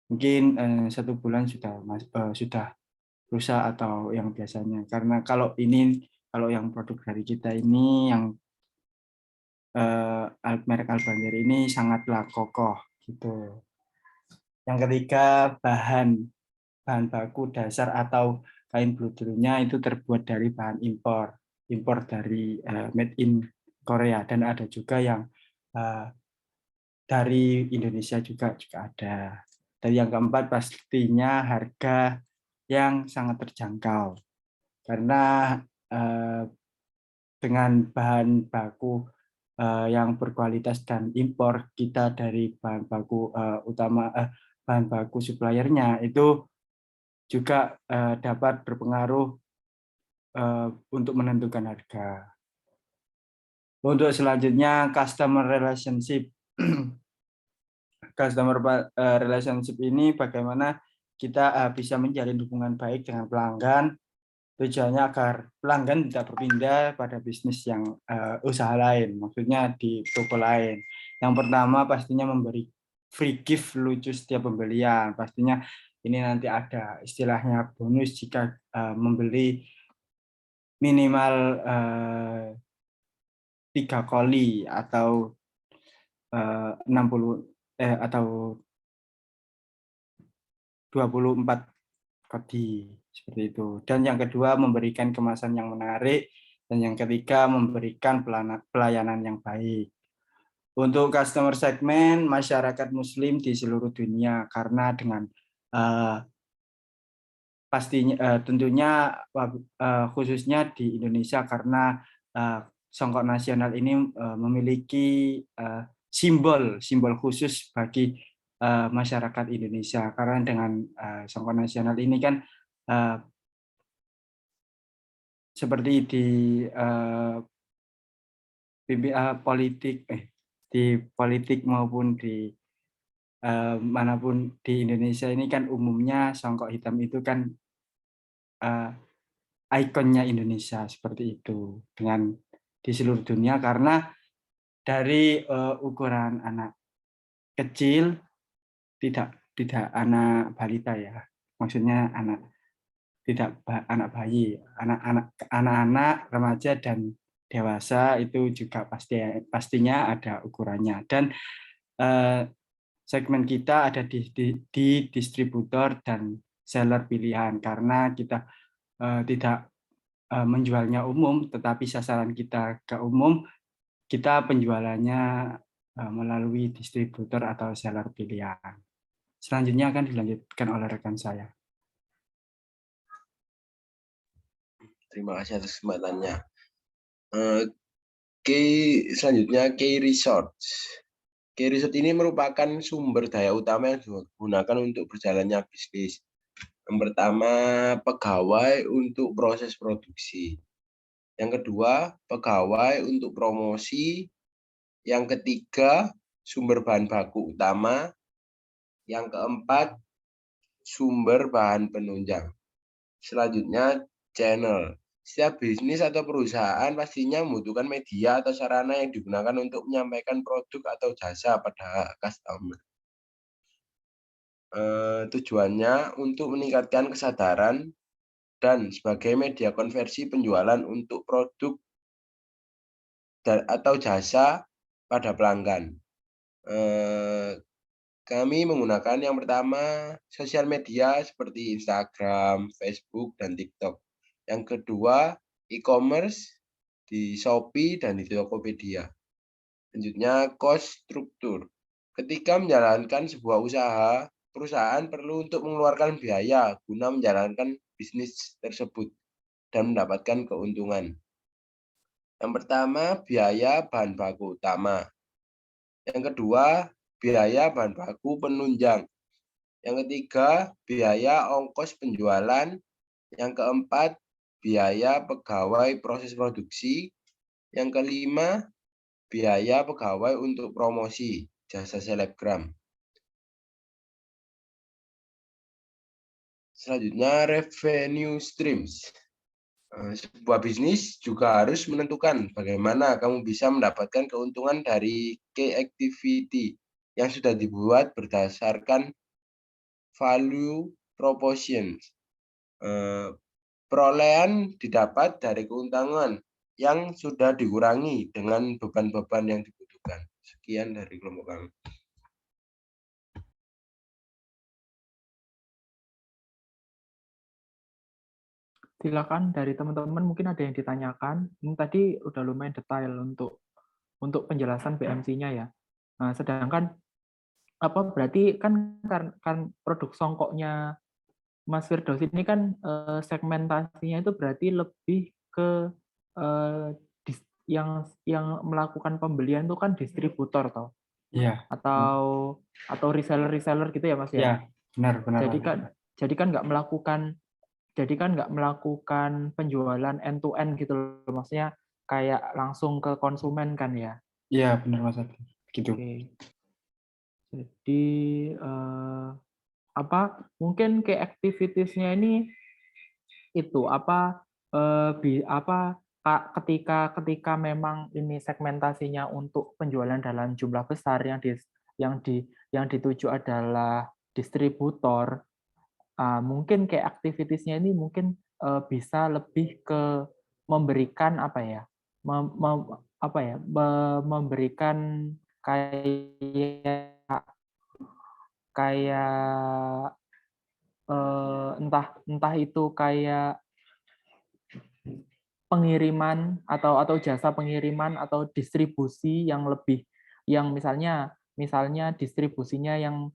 mungkin 1 bulan sudah rusak atau yang biasanya. Karena kalau yang produk dari kita ini yang merek Al-Banjar ini sangatlah kokoh gitu. Yang ketiga, bahan baku dasar atau kain bluedrillnya itu terbuat dari bahan impor dari made in Korea, dan ada juga yang dari Indonesia juga ada. Dan yang keempat pastinya harga yang sangat terjangkau karena dengan bahan baku yang berkualitas dan impor kita dari bahan baku bahan baku suppliernya itu juga dapat berpengaruh untuk menentukan harga. Untuk selanjutnya customer relationship. Customer relationship ini bagaimana kita bisa menjalin hubungan baik dengan pelanggan. Tujuannya agar pelanggan tidak berpindah pada bisnis yang usaha lain, maksudnya di toko lain. Yang pertama pastinya memberi free gift lucu setiap pembelian. Pastinya ini nanti ada istilahnya bonus jika membeli minimal 3 koli atau 24 kodi seperti itu. Dan yang kedua memberikan kemasan yang menarik, dan yang ketiga memberikan pelayanan yang baik. Untuk customer segmen masyarakat Muslim di seluruh dunia, karena dengan pastinya tentunya khususnya di Indonesia karena Songkok Nasional ini memiliki simbol khusus bagi masyarakat Indonesia, karena dengan Songkok Nasional ini kan seperti di politik maupun di manapun di Indonesia ini kan umumnya songkok hitam itu kan ikonnya Indonesia seperti itu dengan di seluruh dunia, karena dari ukuran anak kecil, tidak anak balita ya, maksudnya tidak anak bayi, anak-anak remaja dan dewasa itu juga pastinya ada ukurannya. Dan segmen kita ada di distributor dan seller pilihan, karena kita tidak menjualnya umum, tetapi sasaran kita ke umum, kita penjualannya melalui distributor atau seller pilihan. Selanjutnya akan dilanjutkan oleh rekan saya. Terima kasih atas kesempatannya. Selanjutnya key resource. Key resource ini merupakan sumber daya utama yang digunakan untuk berjalannya bisnis. Yang pertama, pegawai untuk proses produksi. Yang kedua, pegawai untuk promosi. Yang ketiga, sumber bahan baku utama. Yang keempat, sumber bahan penunjang. Selanjutnya, channel. Setiap bisnis atau perusahaan pastinya membutuhkan media atau sarana yang digunakan untuk menyampaikan produk atau jasa pada customer. Tujuannya untuk meningkatkan kesadaran dan sebagai media konversi penjualan untuk produk atau jasa pada pelanggan. Kami menggunakan yang pertama sosial media seperti Instagram, Facebook, dan TikTok. Yang kedua, e-commerce di Shopee dan di Tokopedia. Selanjutnya, cost struktur. Ketika menjalankan sebuah usaha, perusahaan perlu untuk mengeluarkan biaya guna menjalankan bisnis tersebut dan mendapatkan keuntungan. Yang pertama, biaya bahan baku utama. Yang kedua, biaya bahan baku penunjang. Yang ketiga, biaya ongkos penjualan. Yang keempat, biaya pegawai proses produksi. Yang kelima, biaya pegawai untuk promosi, jasa selebgram. Selanjutnya, revenue streams. Sebuah bisnis juga harus menentukan bagaimana kamu bisa mendapatkan keuntungan dari key activity yang sudah dibuat berdasarkan value proposition. Perolehan didapat dari keuntungan yang sudah dikurangi dengan beban-beban yang dibutuhkan. Sekian dari kelompok kami. Silakan dari teman-teman, mungkin ada yang ditanyakan. Ini tadi udah lumayan detail untuk penjelasan BMC-nya ya. Nah, sedangkan apa berarti kan produk songkoknya Mas Firdaus ini kan segmentasinya itu berarti lebih ke yang melakukan pembelian itu kan distributor toh. Iya. Atau reseller gitu ya Mas ya. Iya, benar. Jadi kan nggak melakukan penjualan end to end gitu loh. Maksudnya kayak langsung ke konsumen kan ya. Iya, benar Mas. Gitu. Oke. Jadi mungkin kayak activities-nya ini itu ketika memang ini segmentasinya untuk penjualan dalam jumlah besar yang dituju adalah distributor, mungkin kayak activities-nya ini mungkin bisa lebih ke memberikan memberikan kayak entah itu kayak pengiriman atau jasa pengiriman atau distribusi yang misalnya distribusinya yang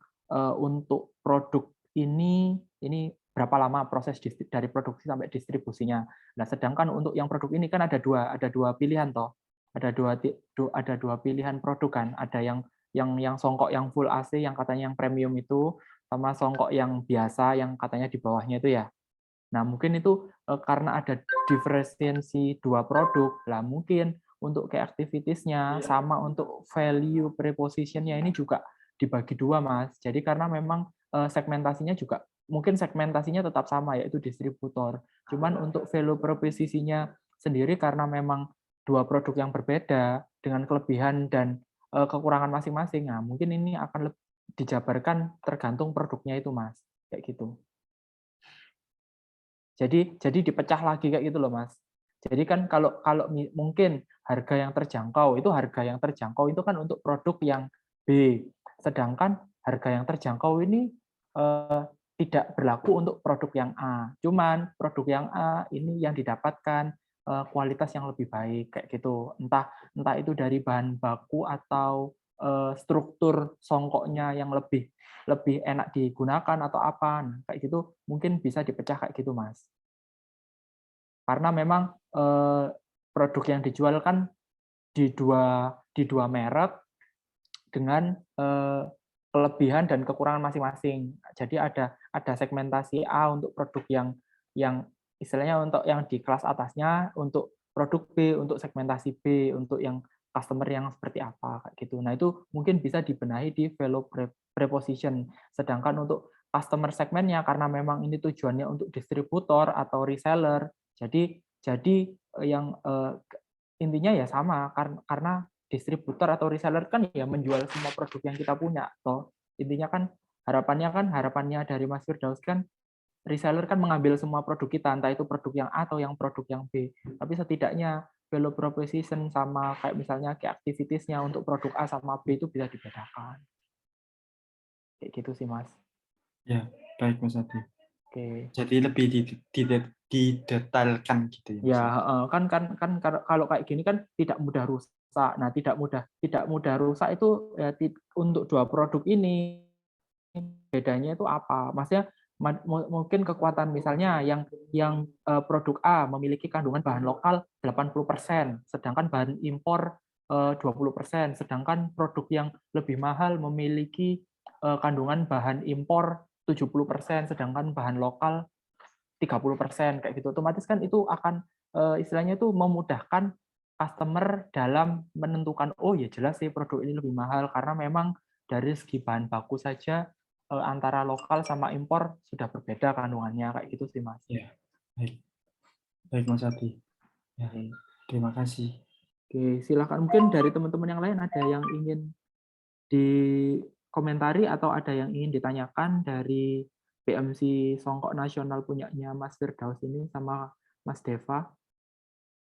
untuk produk ini berapa lama proses dari produksi sampai distribusinya. Nah, sedangkan untuk yang produk ini kan ada dua pilihan toh. Ada dua pilihan produk kan. Ada yang songkok yang full AC yang katanya yang premium itu, sama songkok yang biasa yang katanya di bawahnya itu ya. Nah, mungkin itu karena ada diferensiasi dua produk, lah mungkin untuk kayak activities-nya sama untuk value preposition-nya ini juga dibagi dua, Mas. Jadi karena memang segmentasinya juga mungkin segmentasinya tetap sama yaitu distributor. Cuman untuk value proposition-nya sendiri karena memang dua produk yang berbeda dengan kelebihan dan kekurangan masing-masing. Nah, mungkin ini akan dijabarkan tergantung produknya itu, Mas. Kayak gitu. Jadi dipecah lagi kayak gitu loh, Mas. Jadi kan kalau mungkin harga yang terjangkau itu kan untuk produk yang B. Sedangkan harga yang terjangkau ini tidak berlaku untuk produk yang A. Cuman produk yang A ini yang didapatkan kualitas yang lebih baik kayak gitu. Entah itu dari bahan baku atau struktur songkoknya yang lebih enak digunakan atau apa. Nah, kayak gitu mungkin bisa dipecah kayak gitu, Mas. Karena memang produk yang dijual kan di dua merek dengan kelebihan dan kekurangan masing-masing. Jadi ada segmentasi A untuk produk yang istilahnya untuk yang di kelas atasnya, untuk produk B, untuk segmentasi B, untuk yang customer yang seperti apa kayak gitu. Nah, itu mungkin bisa dibenahi di value preposition. Sedangkan untuk customer segmennya, karena memang ini tujuannya untuk distributor atau reseller, jadi yang intinya ya sama, karena distributor atau reseller kan ya menjual semua produk yang kita punya. Toh intinya kan harapannya dari Mas Firdaus kan reseller kan mengambil semua produk kita, entah itu produk yang A atau yang produk yang B. Tapi setidaknya value proposition sama kayak misalnya kayak activities-nya untuk produk A sama B itu bisa dibedakan. Kayak gitu sih, Mas. Ya, baik Mas Adi. Oke. Jadi lebih didetailkan gitu ya. Ya, kan kalau kayak gini kan tidak mudah rusak. Nah, tidak mudah rusak itu ya, untuk dua produk ini bedanya itu apa? Maksudnya mungkin kekuatan misalnya yang produk A memiliki kandungan bahan lokal 80%, sedangkan bahan impor 20%, sedangkan produk yang lebih mahal memiliki kandungan bahan impor 70%, sedangkan bahan lokal 30%, kayak gitu. Otomatis kan itu akan istilahnya itu memudahkan customer dalam menentukan, oh ya jelas sih produk ini lebih mahal karena memang dari segi bahan baku saja antara lokal sama impor sudah berbeda kandungannya, kayak gitu sih, Mas. Ya, baik Mas Adi. Ya, terima kasih. Oke, silakan. Mungkin dari teman-teman yang lain ada yang ingin dikomentari atau ada yang ingin ditanyakan dari PMC Songkok Nasional punyanya Mas Firdaus ini sama Mas Deva.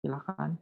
Silakan.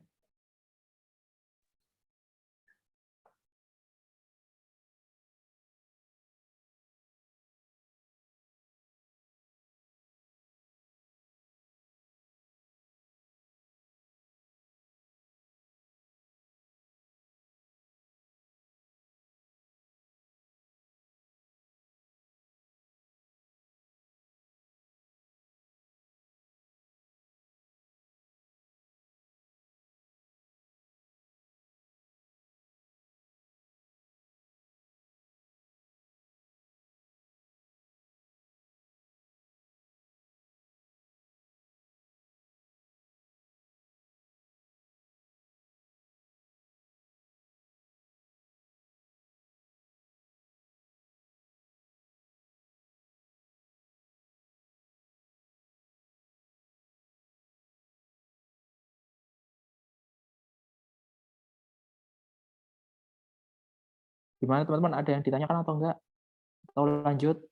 Gimana teman-teman, ada yang ditanyakan atau enggak? Atau lanjut?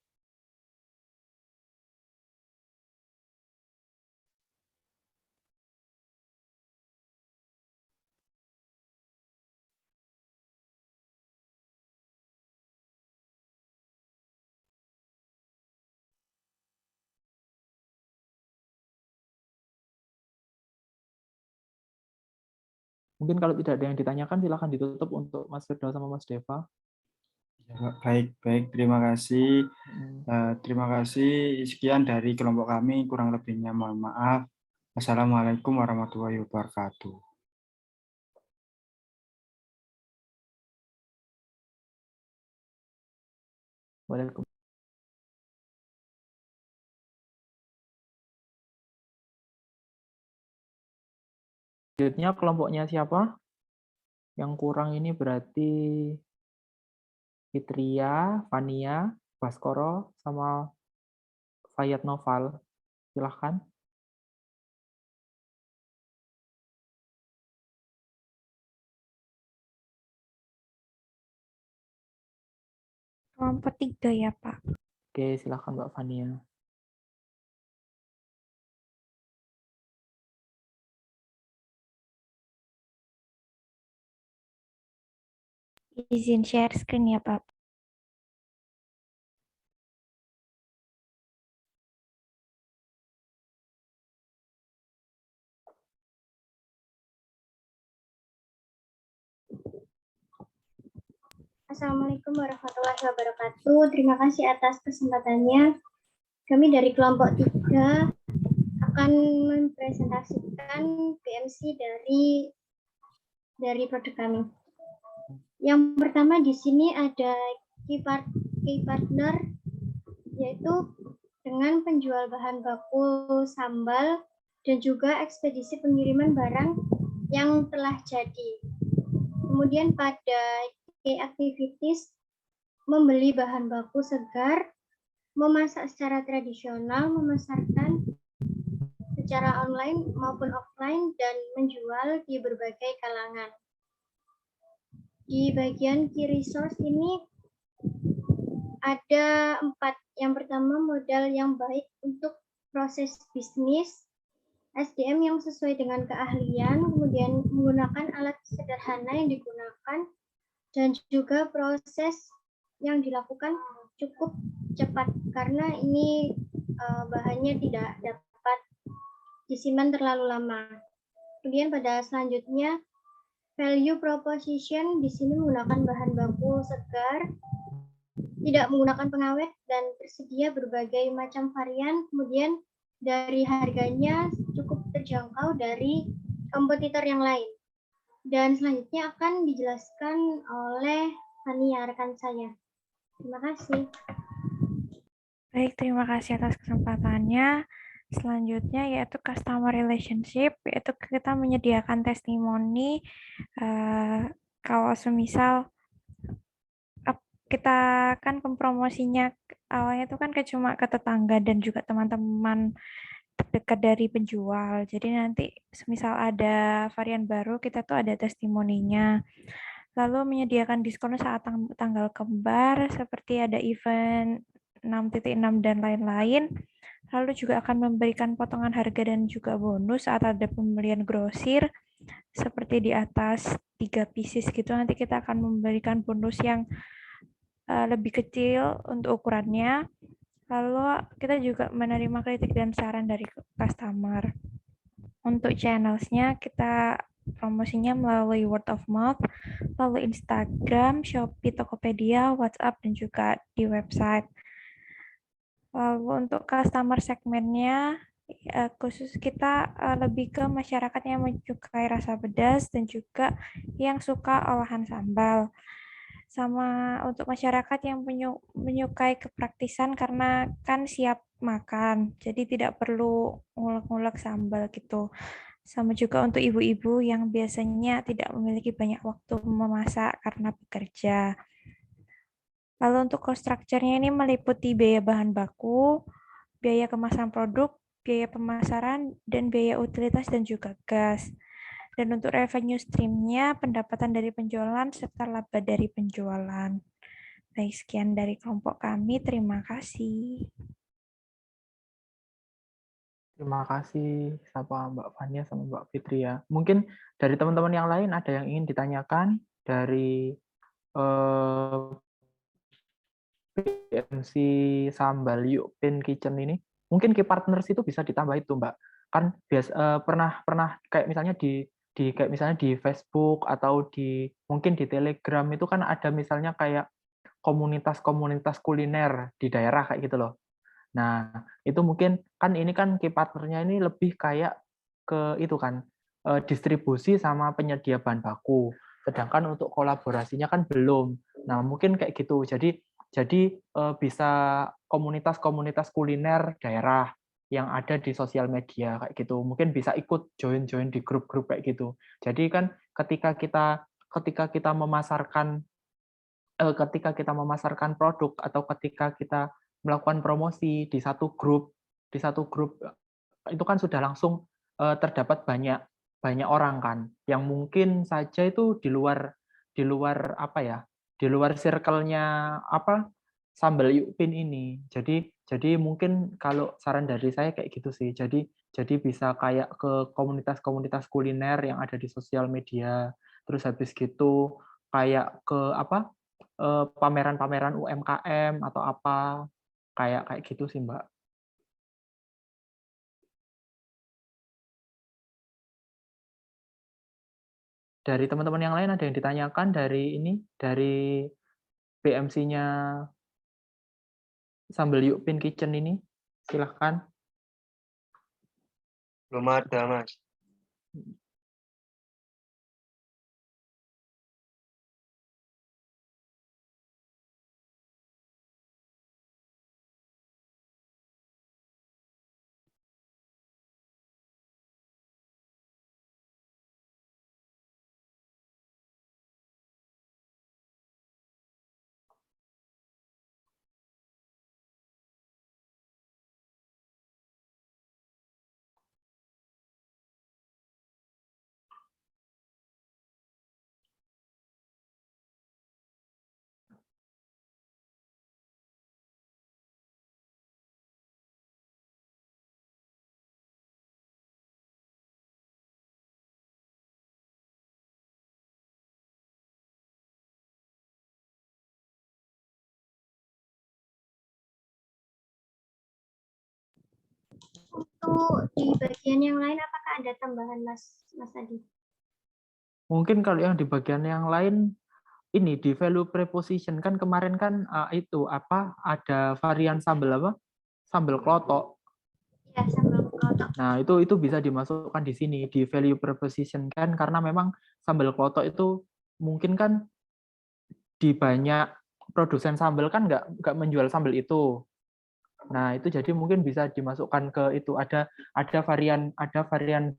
Mungkin kalau tidak ada yang ditanyakan, silakan ditutup untuk Mas Firdaus sama Mas Deva. Ya, baik. Terima kasih. Terima kasih. Sekian dari kelompok kami. Kurang lebihnya mohon maaf. Wassalamualaikum warahmatullahi wabarakatuh. Waalaikumsalam. Selanjutnya kelompoknya siapa? Yang kurang ini berarti Fitria, Fania, Baskoro, sama Fayat Noval. Silahkan. Kelompok 3 ya, Pak. Oke, silahkan Mbak Fania. Izin share screen ya, Pak. Assalamualaikum warahmatullahi wabarakatuh. Terima kasih atas kesempatannya. Kami dari kelompok 3 akan mempresentasikan PMC dari dari produk kami. Yang pertama di sini ada key partner, yaitu dengan penjual bahan baku sambal dan juga ekspedisi pengiriman barang yang telah jadi. Kemudian pada key activities, membeli bahan baku segar, memasak secara tradisional, memasarkan secara online maupun offline, dan menjual di berbagai kalangan. Di bagian key resource ini ada 4. Yang pertama, modal yang baik untuk proses bisnis, SDM yang sesuai dengan keahlian, kemudian menggunakan alat sederhana yang digunakan, dan juga proses yang dilakukan cukup cepat karena ini bahannya tidak dapat disimpan terlalu lama. Kemudian pada selanjutnya, value proposition di sini menggunakan bahan baku segar, tidak menggunakan pengawet, dan tersedia berbagai macam varian. Kemudian dari harganya cukup terjangkau dari kompetitor yang lain. Dan selanjutnya akan dijelaskan oleh Fania, rekan saya. Terima kasih. Baik, terima kasih atas kesempatannya. Selanjutnya yaitu customer relationship, yaitu kita menyediakan testimoni kalau semisal kita kan promosinya awalnya itu kan cuma ke tetangga dan juga teman-teman terdekat dari penjual. Jadi nanti semisal ada varian baru, kita tuh ada testimoninya. Lalu menyediakan diskon saat tanggal kembar, seperti ada event 6.6 dan lain-lain. Lalu juga akan memberikan potongan harga dan juga bonus saat ada pembelian grosir, seperti di atas 3 pieces gitu. Nanti kita akan memberikan bonus yang lebih kecil untuk ukurannya. Lalu kita juga menerima kritik dan saran dari customer. Untuk channels-nya kita promosinya melalui word of mouth, lalu Instagram, Shopee, Tokopedia, WhatsApp, dan juga di website. Lalu untuk customer segmennya, khusus kita lebih ke masyarakat yang menyukai rasa pedas dan juga yang suka olahan sambal. Sama untuk masyarakat yang menyukai kepraktisan karena kan siap makan, jadi tidak perlu ngulek-ngulek sambal gitu. Sama juga untuk ibu-ibu yang biasanya tidak memiliki banyak waktu memasak karena bekerja. Lalu untuk cost structure-nya ini meliputi biaya bahan baku, biaya kemasan produk, biaya pemasaran, dan biaya utilitas dan juga gas. Dan untuk revenue stream-nya, pendapatan dari penjualan serta laba dari penjualan. Baik, sekian dari kelompok kami. Terima kasih. Terima kasih sama Mbak Fania sama Mbak Fitri ya. Mungkin dari teman-teman yang lain ada yang ingin ditanyakan dari PMC Sambal Yukpin Kitchen ini. Mungkin key partners itu bisa ditambah itu, Mbak. Kan pernah kayak misalnya di kayak misalnya di Facebook atau mungkin di Telegram itu kan ada misalnya kayak komunitas-komunitas kuliner di daerah kayak gitu loh. Nah, itu mungkin kan ini kan key partnernya ini lebih kayak ke itu kan distribusi sama penyedia bahan baku. Sedangkan untuk kolaborasinya kan belum. Nah, mungkin kayak gitu. Jadi bisa komunitas-komunitas kuliner daerah yang ada di sosial media kayak gitu. Mungkin bisa ikut join di grup-grup kayak gitu. Jadi kan ketika kita memasarkan produk atau ketika kita melakukan promosi di satu grup itu kan sudah langsung terdapat banyak orang kan yang mungkin saja itu di luar apa ya, di luar circle-nya apa Sambal Yukpin ini. Jadi mungkin kalau saran dari saya kayak gitu sih. Jadi bisa kayak ke komunitas-komunitas kuliner yang ada di sosial media. Terus habis gitu kayak ke apa pameran-pameran UMKM atau apa kayak gitu sih, Mbak. Dari teman-teman yang lain ada yang ditanyakan dari BMC-nya Sambal Yukpin Kitchen ini? Silahkan. Belum ada, Mas. untuk di bagian yang lain apakah ada tambahan Mas Adi? Mungkin kalau yang di bagian yang lain ini di value preposition kan kemarin kan itu apa ada varian sambal apa? Sambal klotok. Ya, sambal klotok. Nah, itu bisa dimasukkan di sini di value preposition kan karena memang sambal klotok itu mungkin kan di banyak produsen sambal kan nggak menjual sambal itu. Nah, itu jadi mungkin bisa dimasukkan ke itu ada varian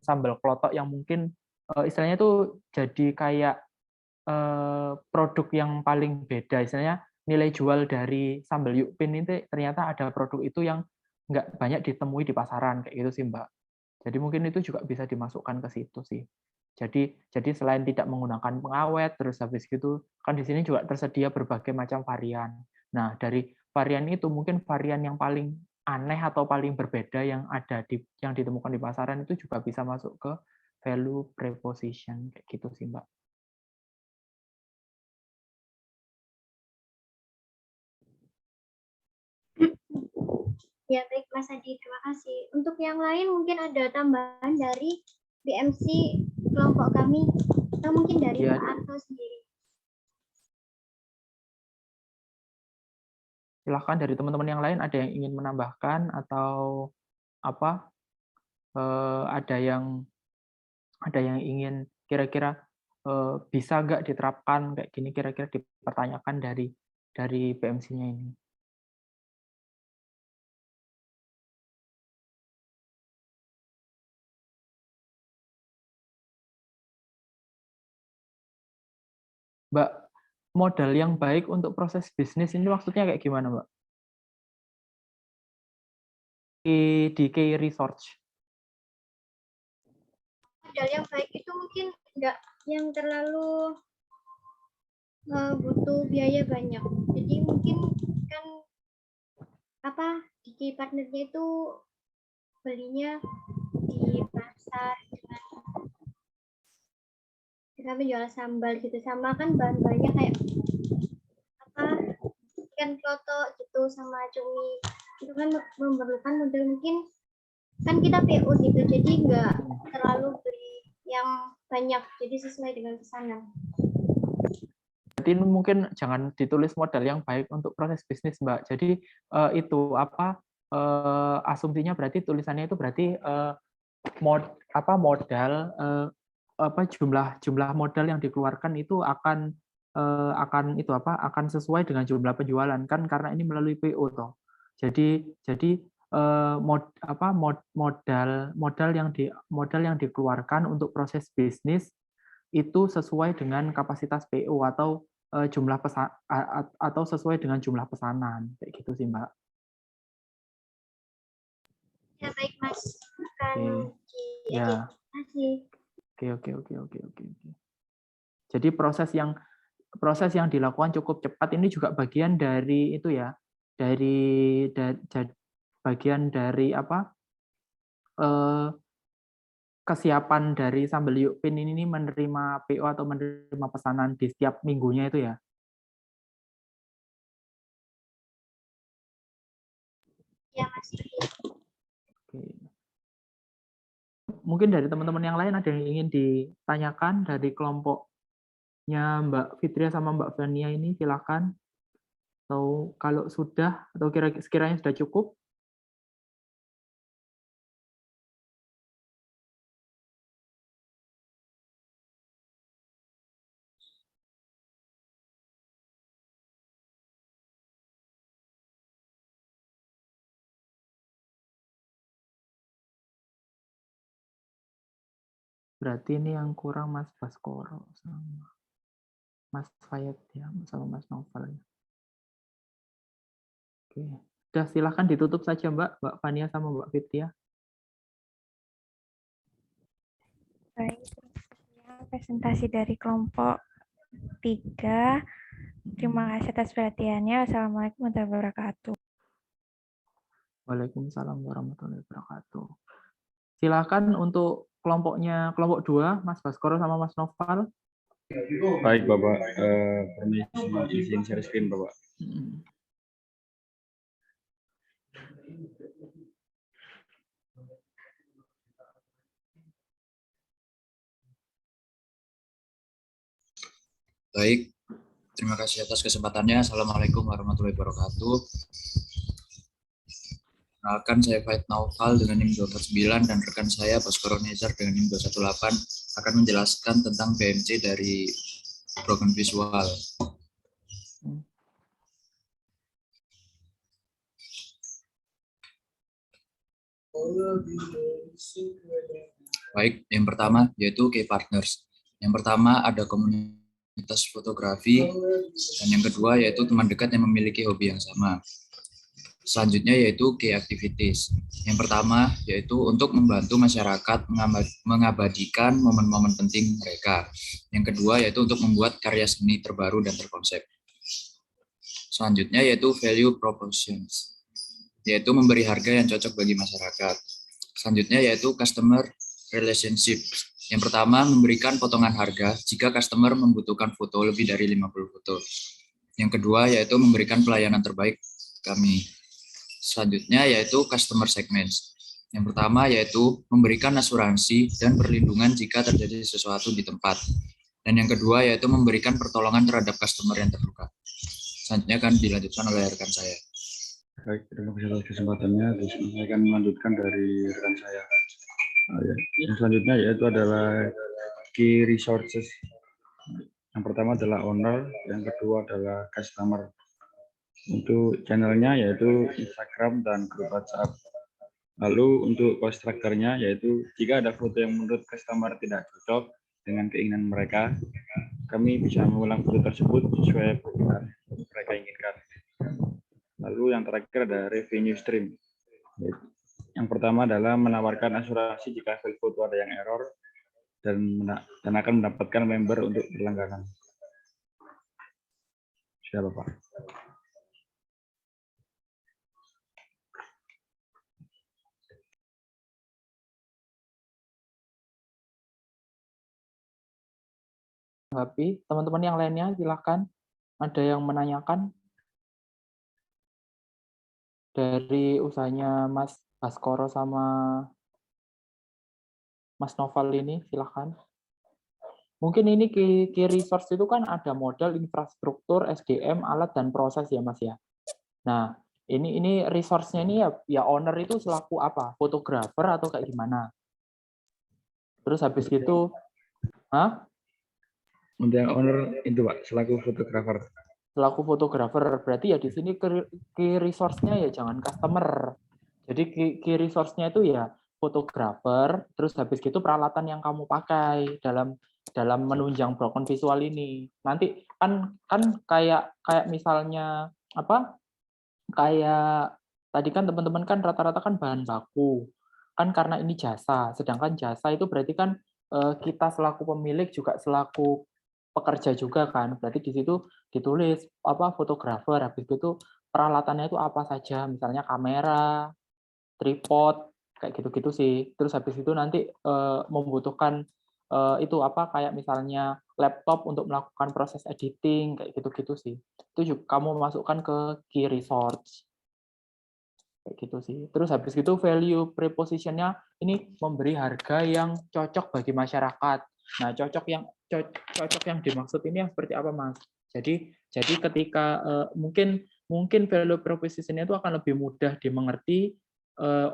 sambal klotok yang mungkin istilahnya itu jadi kayak produk yang paling beda, istilahnya nilai jual dari sambal Yukpin ini ternyata ada produk itu yang nggak banyak ditemui di pasaran kayak gitu sih Mbak. Jadi mungkin itu juga bisa dimasukkan ke situ sih. Jadi selain tidak menggunakan pengawet, terus habis gitu kan di sini juga tersedia berbagai macam varian. Nah dari varian itu mungkin varian yang paling aneh atau paling berbeda yang ditemukan di pasaran itu juga bisa masuk ke value preposition kayak gitu sih Mbak. Ya baik Mas Adi, terima kasih. Untuk yang lain mungkin ada tambahan dari BMC kelompok kami atau mungkin dari Pak Arto sendiri. Silahkan dari teman-teman yang lain ada yang ingin menambahkan atau apa? Ada yang ingin kira-kira bisa nggak diterapkan kayak gini kira-kira dipertanyakan dari BMC-nya ini. Mbak, modal yang baik untuk proses bisnis ini maksudnya kayak gimana, Mbak? Di Key Research. Modal yang baik itu mungkin nggak yang terlalu butuh biaya banyak. Jadi mungkin kan di key partnernya itu belinya di pasar dengan menjual sambal gitu, sama kan bahan-bahannya kayak ikan klotok gitu sama cumi itu kan memerlukan modal mungkin kan kita PO gitu, jadi nggak terlalu beli yang banyak, jadi sesuai dengan pesanan. Jadi mungkin jangan ditulis modal yang baik untuk proses bisnis, Mbak. Jadi itu asumsinya berarti tulisannya itu berarti modal jumlah modal yang dikeluarkan itu akan sesuai dengan jumlah penjualan kan karena ini melalui PO toh. Jadi modal yang dikeluarkan untuk proses bisnis itu sesuai dengan kapasitas PO atau jumlah pesan atau sesuai dengan jumlah pesanan kayak gitu sih Mbak. Ya baik Mas. Ya. Oke. Jadi proses yang dilakukan cukup cepat ini juga bagian dari itu ya, bagian dari kesiapan dari Sambal Yukpin ini menerima PO atau menerima pesanan di setiap minggunya itu ya. Ya masih. Oke. Mungkin dari teman-teman yang lain ada yang ingin ditanyakan dari kelompoknya Mbak Fitria sama Mbak Vania ini, silakan. Atau kalau sudah atau sekiranya sudah cukup. Berarti ini yang kurang Mas Baskoro sama Mas Fayed ya, sama Mas Novel. Oke. Sudah silahkan ditutup saja Mbak Fania sama Mbak Fitria. Baik, presentasi dari kelompok 3. Terima kasih atas perhatiannya. Wassalamualaikum warahmatullahi wabarakatuh. Waalaikumsalam warahmatullahi wabarakatuh. Silakan untuk kelompok 2, Mas Baskoro sama Mas Noval. Baik Bapak, permisi izin share screen Bapak. Baik, terima kasih atas kesempatannya. Assalamualaikum warahmatullahi wabarakatuh. Akan saya Faid Naufal dengan NIM 249 dan rekan saya Baskoro Nezar dengan NIM 218 akan menjelaskan tentang BMC dari broken visual. Baik, yang pertama yaitu key partners. Yang pertama ada komunitas fotografi, dan yang kedua yaitu teman dekat yang memiliki hobi yang sama. Selanjutnya yaitu key activities. Yang pertama yaitu untuk membantu masyarakat mengabadikan momen-momen penting mereka. Yang kedua yaitu untuk membuat karya seni terbaru dan terkonsep. Selanjutnya yaitu value propositions, yaitu memberi harga yang cocok bagi masyarakat. Selanjutnya yaitu customer relationship. Yang pertama, memberikan potongan harga jika customer membutuhkan foto lebih dari 50 foto. Yang kedua yaitu memberikan pelayanan terbaik kami. Selanjutnya yaitu customer segments. Yang pertama yaitu memberikan asuransi dan perlindungan jika terjadi sesuatu di tempat. Dan yang kedua yaitu memberikan pertolongan terhadap customer yang terluka. Selanjutnya akan dilanjutkan oleh rekan saya. Baik, terima kasih atas kesempatannya. Saya akan melanjutkan dari rekan saya. Yang selanjutnya yaitu adalah key resources. Yang pertama adalah owner, yang kedua adalah customer. Untuk channelnya yaitu Instagram dan grup WhatsApp. Lalu untuk cost structure-nya yaitu jika ada foto yang menurut customer tidak cocok dengan keinginan mereka, kami bisa mengulang foto tersebut sesuai yang mereka inginkan. Lalu yang terakhir ada revenue stream. Yang pertama adalah menawarkan asuransi jika file foto ada yang error dan akan mendapatkan member untuk berlangganan. Siapa Pak? Tapi teman-teman yang lainnya silakan. Ada yang menanyakan dari usahanya Mas Baskoro sama Mas Noval ini, silakan. Mungkin ini key resource itu kan ada modal, infrastruktur, SDM, alat dan proses ya Mas ya. Nah, ini resource-nya ini ya owner itu selaku apa? Fotografer atau kayak gimana? Terus habis gitu, Untuk yang owner itu Pak, selaku fotografer. Selaku fotografer, berarti ya di sini key resource-nya ya jangan customer. Jadi key resource-nya itu ya fotografer, terus habis gitu peralatan yang kamu pakai dalam menunjang broken visual ini. Nanti kan kayak misalnya apa? Kayak tadi kan teman-teman kan rata-rata kan bahan baku. Kan karena ini jasa, sedangkan jasa itu berarti kan kita selaku pemilik juga selaku pekerja juga kan, berarti di situ ditulis apa fotografer, habis itu peralatannya itu apa saja, misalnya kamera, tripod, kayak gitu-gitu sih. Terus habis itu nanti membutuhkan itu apa kayak misalnya laptop untuk melakukan proses editing, kayak gitu-gitu sih. Itu juga kamu masukkan ke key resource. Kayak gitu sih. Terus habis itu value preposition-nya ini memberi harga yang cocok bagi masyarakat. Nah, cocok yang dimaksud ini yang seperti apa, Mas? Jadi ketika mungkin value proposition-nya itu akan lebih mudah dimengerti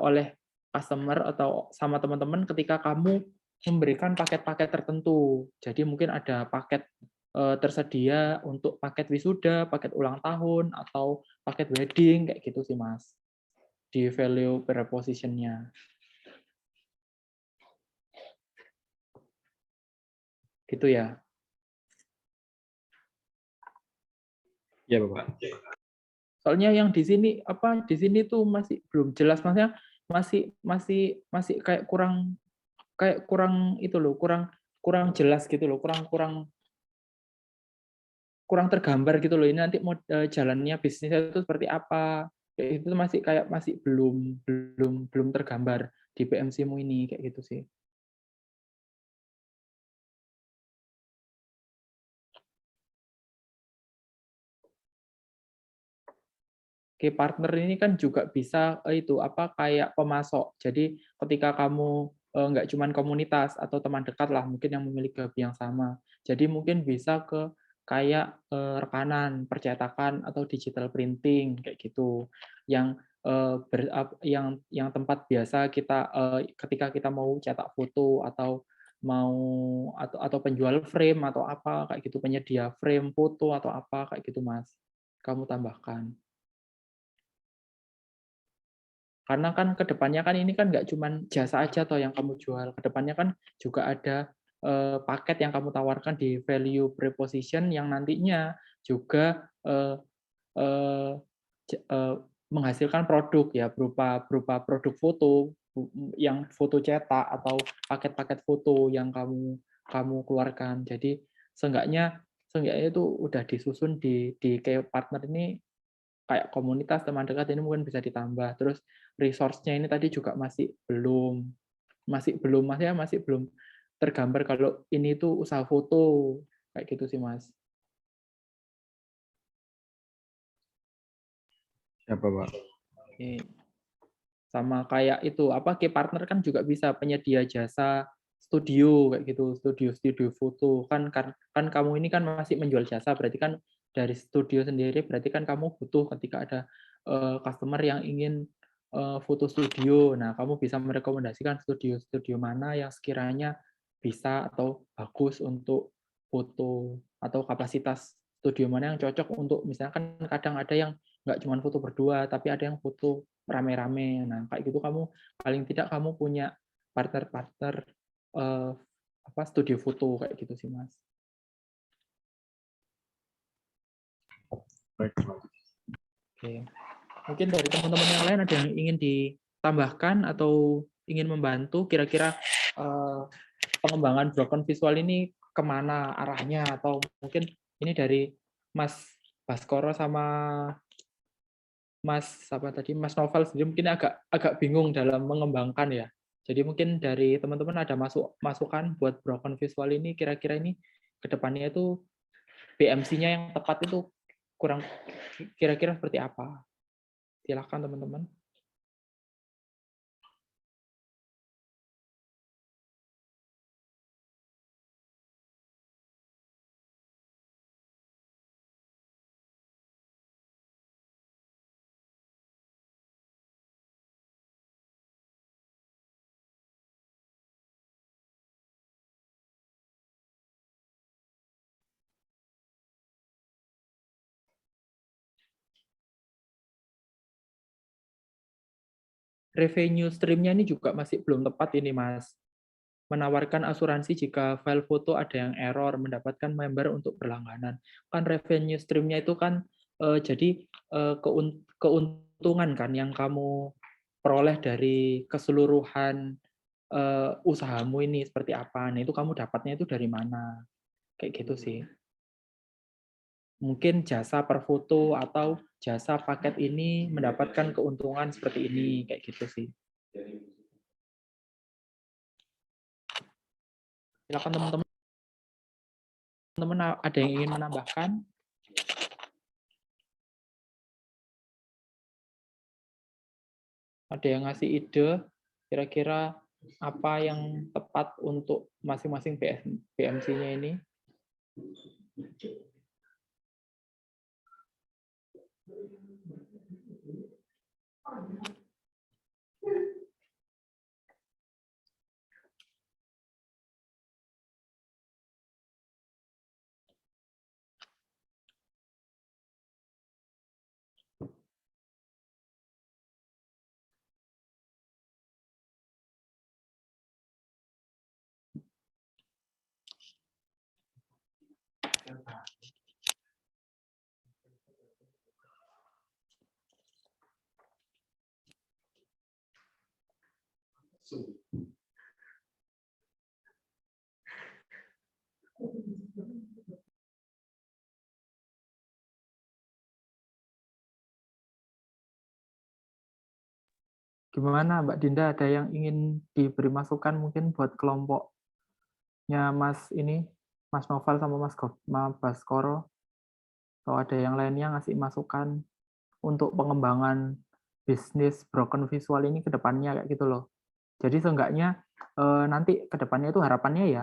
oleh customer atau sama teman-teman ketika kamu memberikan paket-paket tertentu. Jadi mungkin ada paket tersedia untuk paket wisuda, paket ulang tahun, atau paket wedding, kayak gitu sih, Mas. Di value preposition-nya. Gitu ya. Ya, Bapak. Soalnya yang di sini tuh masih belum jelas, Masnya masih kayak kurang itu loh, kurang jelas gitu loh, kurang tergambar gitu loh. Ini nanti jalannya bisnisnya itu seperti apa? Itu masih belum tergambar di BMC-mu ini kayak gitu sih. Key partner ini kan juga bisa itu apa kayak pemasok. Jadi ketika kamu nggak cuma komunitas atau teman dekat lah mungkin yang memiliki hobi yang sama. Jadi mungkin bisa ke kayak rekanan, percetakan atau digital printing kayak gitu. Yang yang tempat biasa kita ketika kita mau cetak foto atau atau penjual frame atau apa kayak gitu, penyedia frame foto atau apa kayak gitu Mas. Kamu tambahkan. Karena kan kedepannya kan ini kan nggak cuman jasa aja toh yang kamu jual. Kedepannya kan juga ada paket yang kamu tawarkan di value proposition yang nantinya juga menghasilkan produk ya berupa produk foto yang foto cetak atau paket-paket foto yang kamu keluarkan. Jadi seenggaknya itu udah disusun di kayak partner ini kayak komunitas teman dekat ini mungkin bisa ditambah. Terus resource-nya ini tadi juga masih belum tergambar kalau ini tuh usaha foto kayak gitu sih Mas. Siapa Pak? Oke. Sama kayak itu key partner kan juga bisa penyedia jasa studio kayak gitu, studio foto kan kamu ini kan masih menjual jasa, berarti kan dari studio sendiri berarti kan kamu butuh ketika ada customer yang ingin foto studio. Nah, kamu bisa merekomendasikan studio mana yang sekiranya bisa atau bagus untuk foto atau kapasitas studio mana yang cocok untuk misalkan kadang ada yang nggak cuma foto berdua tapi ada yang foto rame-rame. Nah, kayak gitu kamu paling tidak kamu punya partner-partner studio foto kayak gitu sih, Mas. Baik. Oke. Mungkin dari teman-teman yang lain ada yang ingin ditambahkan atau ingin membantu kira-kira pengembangan broken visual ini kemana arahnya, atau mungkin ini dari Mas Baskoro sama Mas Novel sendiri mungkin agak bingung dalam mengembangkan ya. Jadi mungkin dari teman-teman ada masukan buat broken visual ini kira-kira ini ke depannya itu BMC-nya yang tepat itu kurang kira-kira seperti apa? Silakan teman-teman. Revenue stream-nya ini juga masih belum tepat ini, Mas. Menawarkan asuransi jika file foto ada yang error, mendapatkan member untuk berlangganan. Kan revenue stream-nya itu kan jadi keuntungan kan yang kamu peroleh dari keseluruhan usahamu ini seperti apa. Nah, itu kamu dapatnya itu dari mana. Kayak gitu sih. Mungkin jasa per foto atau jasa paket ini mendapatkan keuntungan seperti ini, kayak gitu sih. Silakan teman-teman. Teman-teman ada yang ingin menambahkan? Ada yang ngasih ide kira-kira apa yang tepat untuk masing-masing BMC-nya ini? Gimana Mbak Dinda, ada yang ingin diberi masukan mungkin buat kelompoknya Mas Novel sama Mas Baskoro? Atau ada yang lainnya ngasih masukan untuk pengembangan bisnis broken visual ini ke depannya kayak gitu loh. Jadi seenggaknya nanti ke depannya itu harapannya ya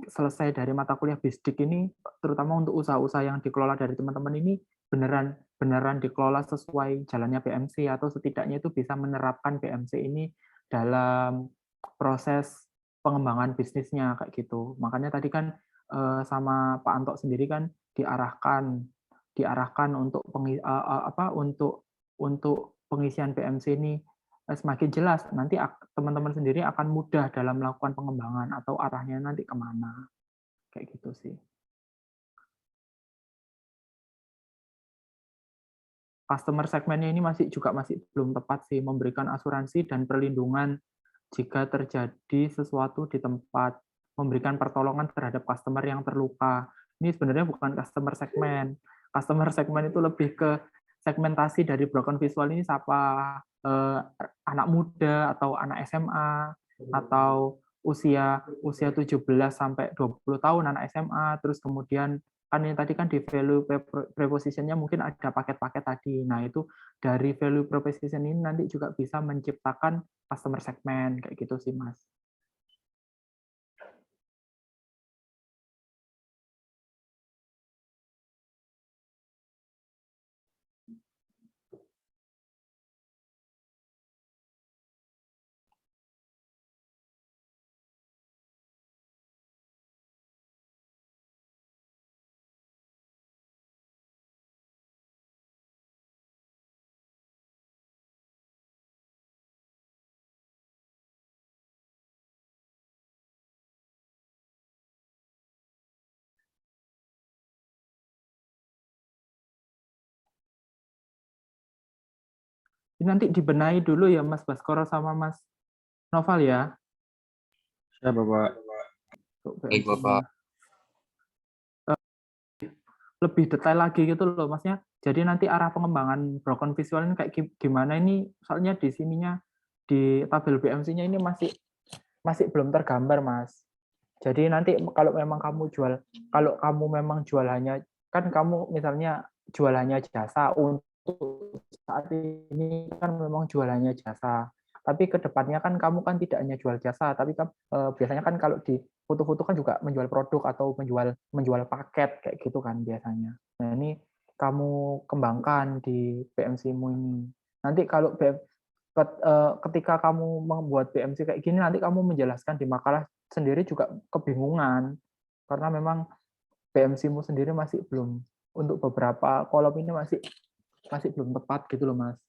selesai dari mata kuliah BISDIK ini, terutama untuk usaha-usaha yang dikelola dari teman-teman ini beneran dikelola sesuai jalannya BMC, atau setidaknya itu bisa menerapkan BMC ini dalam proses pengembangan bisnisnya kayak gitu. Makanya tadi kan sama Pak Anto sendiri kan diarahkan untuk untuk pengisian BMC ini semakin jelas, nanti teman-teman sendiri akan mudah dalam melakukan pengembangan atau arahnya nanti kemana, kayak gitu sih. Customer segmennya ini masih belum tepat sih, memberikan asuransi dan perlindungan jika terjadi sesuatu di tempat, memberikan pertolongan terhadap customer yang terluka. Ini sebenarnya bukan customer segmen. Customer segmen itu lebih ke segmentasi dari broken visual ini siapa, anak muda atau anak SMA atau usia 17 sampai 20 tahun anak SMA, terus kemudian kan ini tadi kan di value preposition-nya mungkin ada paket-paket tadi. Nah, itu dari value proposition ini nanti juga bisa menciptakan customer segment kayak gitu sih, Mas. Ini nanti dibenahi dulu ya Mas Baskoro sama Mas Noval ya. Ya Bapak. Baik Bapak. Lebih detail lagi gitu loh Masnya. Jadi nanti arah pengembangan broken visual ini kayak gimana ini, soalnya di sininya di tabel BMC-nya ini masih belum tergambar Mas. Jadi nanti kalau memang kamu jual hanya, kan kamu misalnya jualannya jasa, untuk saat ini kan memang jualannya jasa. Tapi ke depannya kan kamu kan tidak hanya jual jasa, tapi kan biasanya kan kalau di foto-foto kan juga menjual produk atau menjual paket kayak gitu kan biasanya. Nah, ini kamu kembangkan di BMC-mu ini. Nanti kalau ketika kamu membuat BMC kayak gini, nanti kamu menjelaskan di makalah sendiri juga kebingungan, karena memang BMC-mu sendiri masih belum, untuk beberapa kolom ini masih belum tepat gitu loh Mas.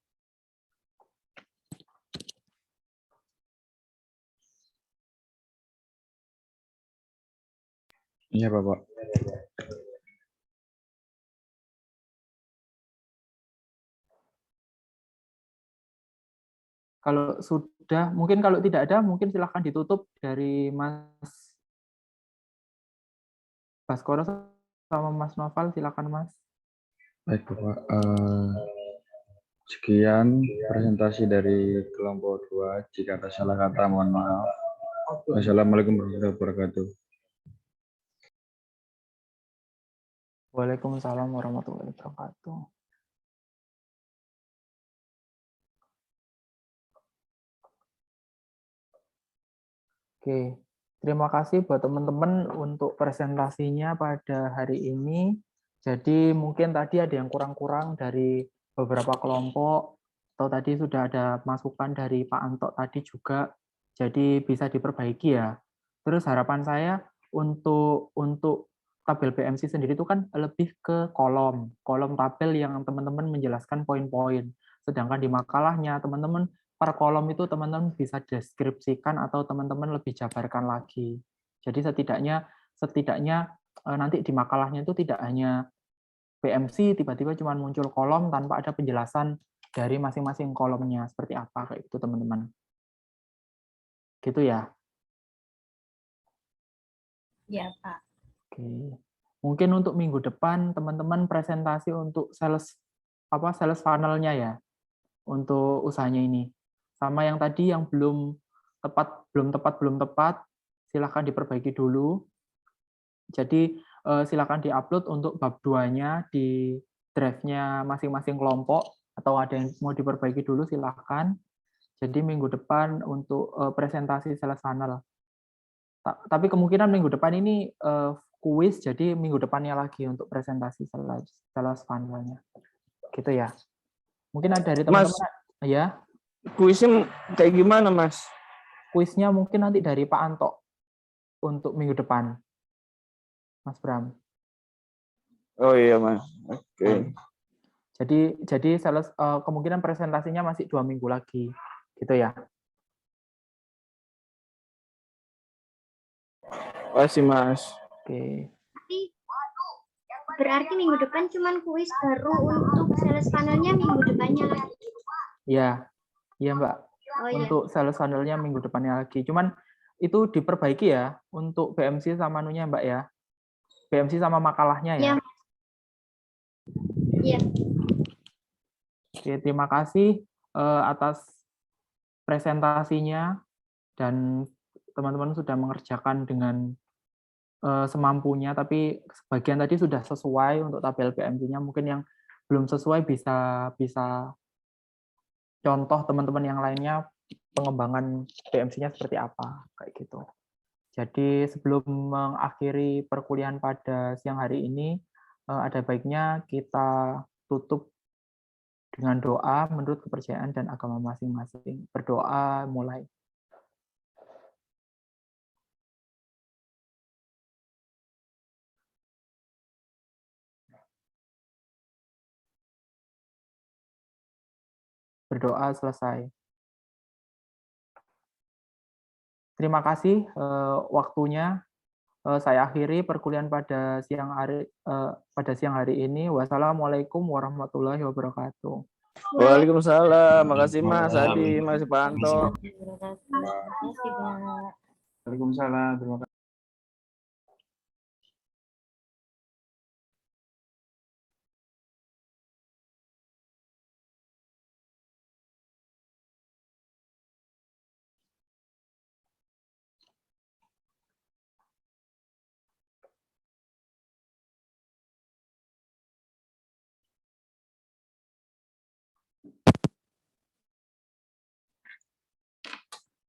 Iya Bapak. Kalau sudah, mungkin kalau tidak ada, mungkin silahkan ditutup dari Mas Baskoro sama Mas Noval, silakan Mas. Baik Bapak. Sekian presentasi dari kelompok 2. Jika ada salah kata, mohon maaf. Wassalamualaikum warahmatullahi wabarakatuh. Waalaikumsalam warahmatullahi wabarakatuh. Oke, terima kasih buat teman-teman untuk presentasinya pada hari ini. Jadi mungkin tadi ada yang kurang-kurang dari beberapa kelompok, atau tadi sudah ada masukan dari Pak Anto tadi juga, jadi bisa diperbaiki ya. Terus harapan saya untuk tabel BMC sendiri itu kan lebih ke kolom tabel yang teman-teman menjelaskan poin-poin. Sedangkan di makalahnya teman-teman per kolom itu teman-teman bisa deskripsikan atau teman-teman lebih jabarkan lagi. Jadi setidaknya nanti di makalahnya itu tidak hanya BMC tiba-tiba cuma muncul kolom tanpa ada penjelasan dari masing-masing kolomnya seperti apa kayak itu teman-teman. Gitu ya. Ya, Pak. Oke. Mungkin untuk minggu depan teman-teman presentasi untuk sales funnel-nya ya. Untuk usahanya ini. Sama yang tadi yang belum tepat, silakan diperbaiki dulu. Jadi silakan diupload untuk bab 2-nya di drive-nya masing-masing kelompok, atau ada yang mau diperbaiki dulu silakan. Jadi minggu depan untuk presentasi sales funnel. Tapi kemungkinan minggu depan ini kuis, jadi minggu depannya lagi untuk presentasi sales funnel-nya. Gitu ya. Mungkin ada dari teman-teman ya. Kuisnya kayak gimana, Mas? Kuisnya mungkin nanti dari Pak Anto untuk minggu depan. Mas Bram. Oh iya, Mas. Oke. Jadi sales kemungkinan presentasinya masih 2 minggu lagi. Gitu ya. Makasih, Mas. Oke. Berarti minggu depan cuman kuis, baru untuk sales funnel-nya minggu depannya lagi. Iya. Iya, Mbak. Oh, iya. Untuk sales funnel-nya minggu depannya lagi. Cuman itu diperbaiki ya untuk BMC sama anunya, Mbak ya. BMC sama makalahnya ya. Iya. Oke, terima kasih atas presentasinya dan teman-teman sudah mengerjakan dengan semampunya, tapi sebagian tadi sudah sesuai untuk tabel BMC-nya. Mungkin yang belum sesuai bisa contoh teman-teman yang lainnya pengembangan BMC-nya seperti apa, kayak gitu. Jadi sebelum mengakhiri perkuliahan pada siang hari ini, ada baiknya kita tutup dengan doa menurut kepercayaan dan agama masing-masing. Berdoa mulai. Berdoa selesai. Terima kasih waktunya. Saya akhiri perkuliahan pada siang hari ini. Wassalamualaikum warahmatullahi wabarakatuh. Waalaikumsalam. Makasih Mas Adi, Mas Pak Anto. Terima kasih, Pak. Waalaikumsalam. Terima kasih.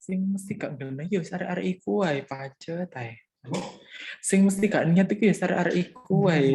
Sing mesti gak ngene yo arek-arek iku wae pacet ae. Sing mesti gak niat iku ya arek-arek iku wae.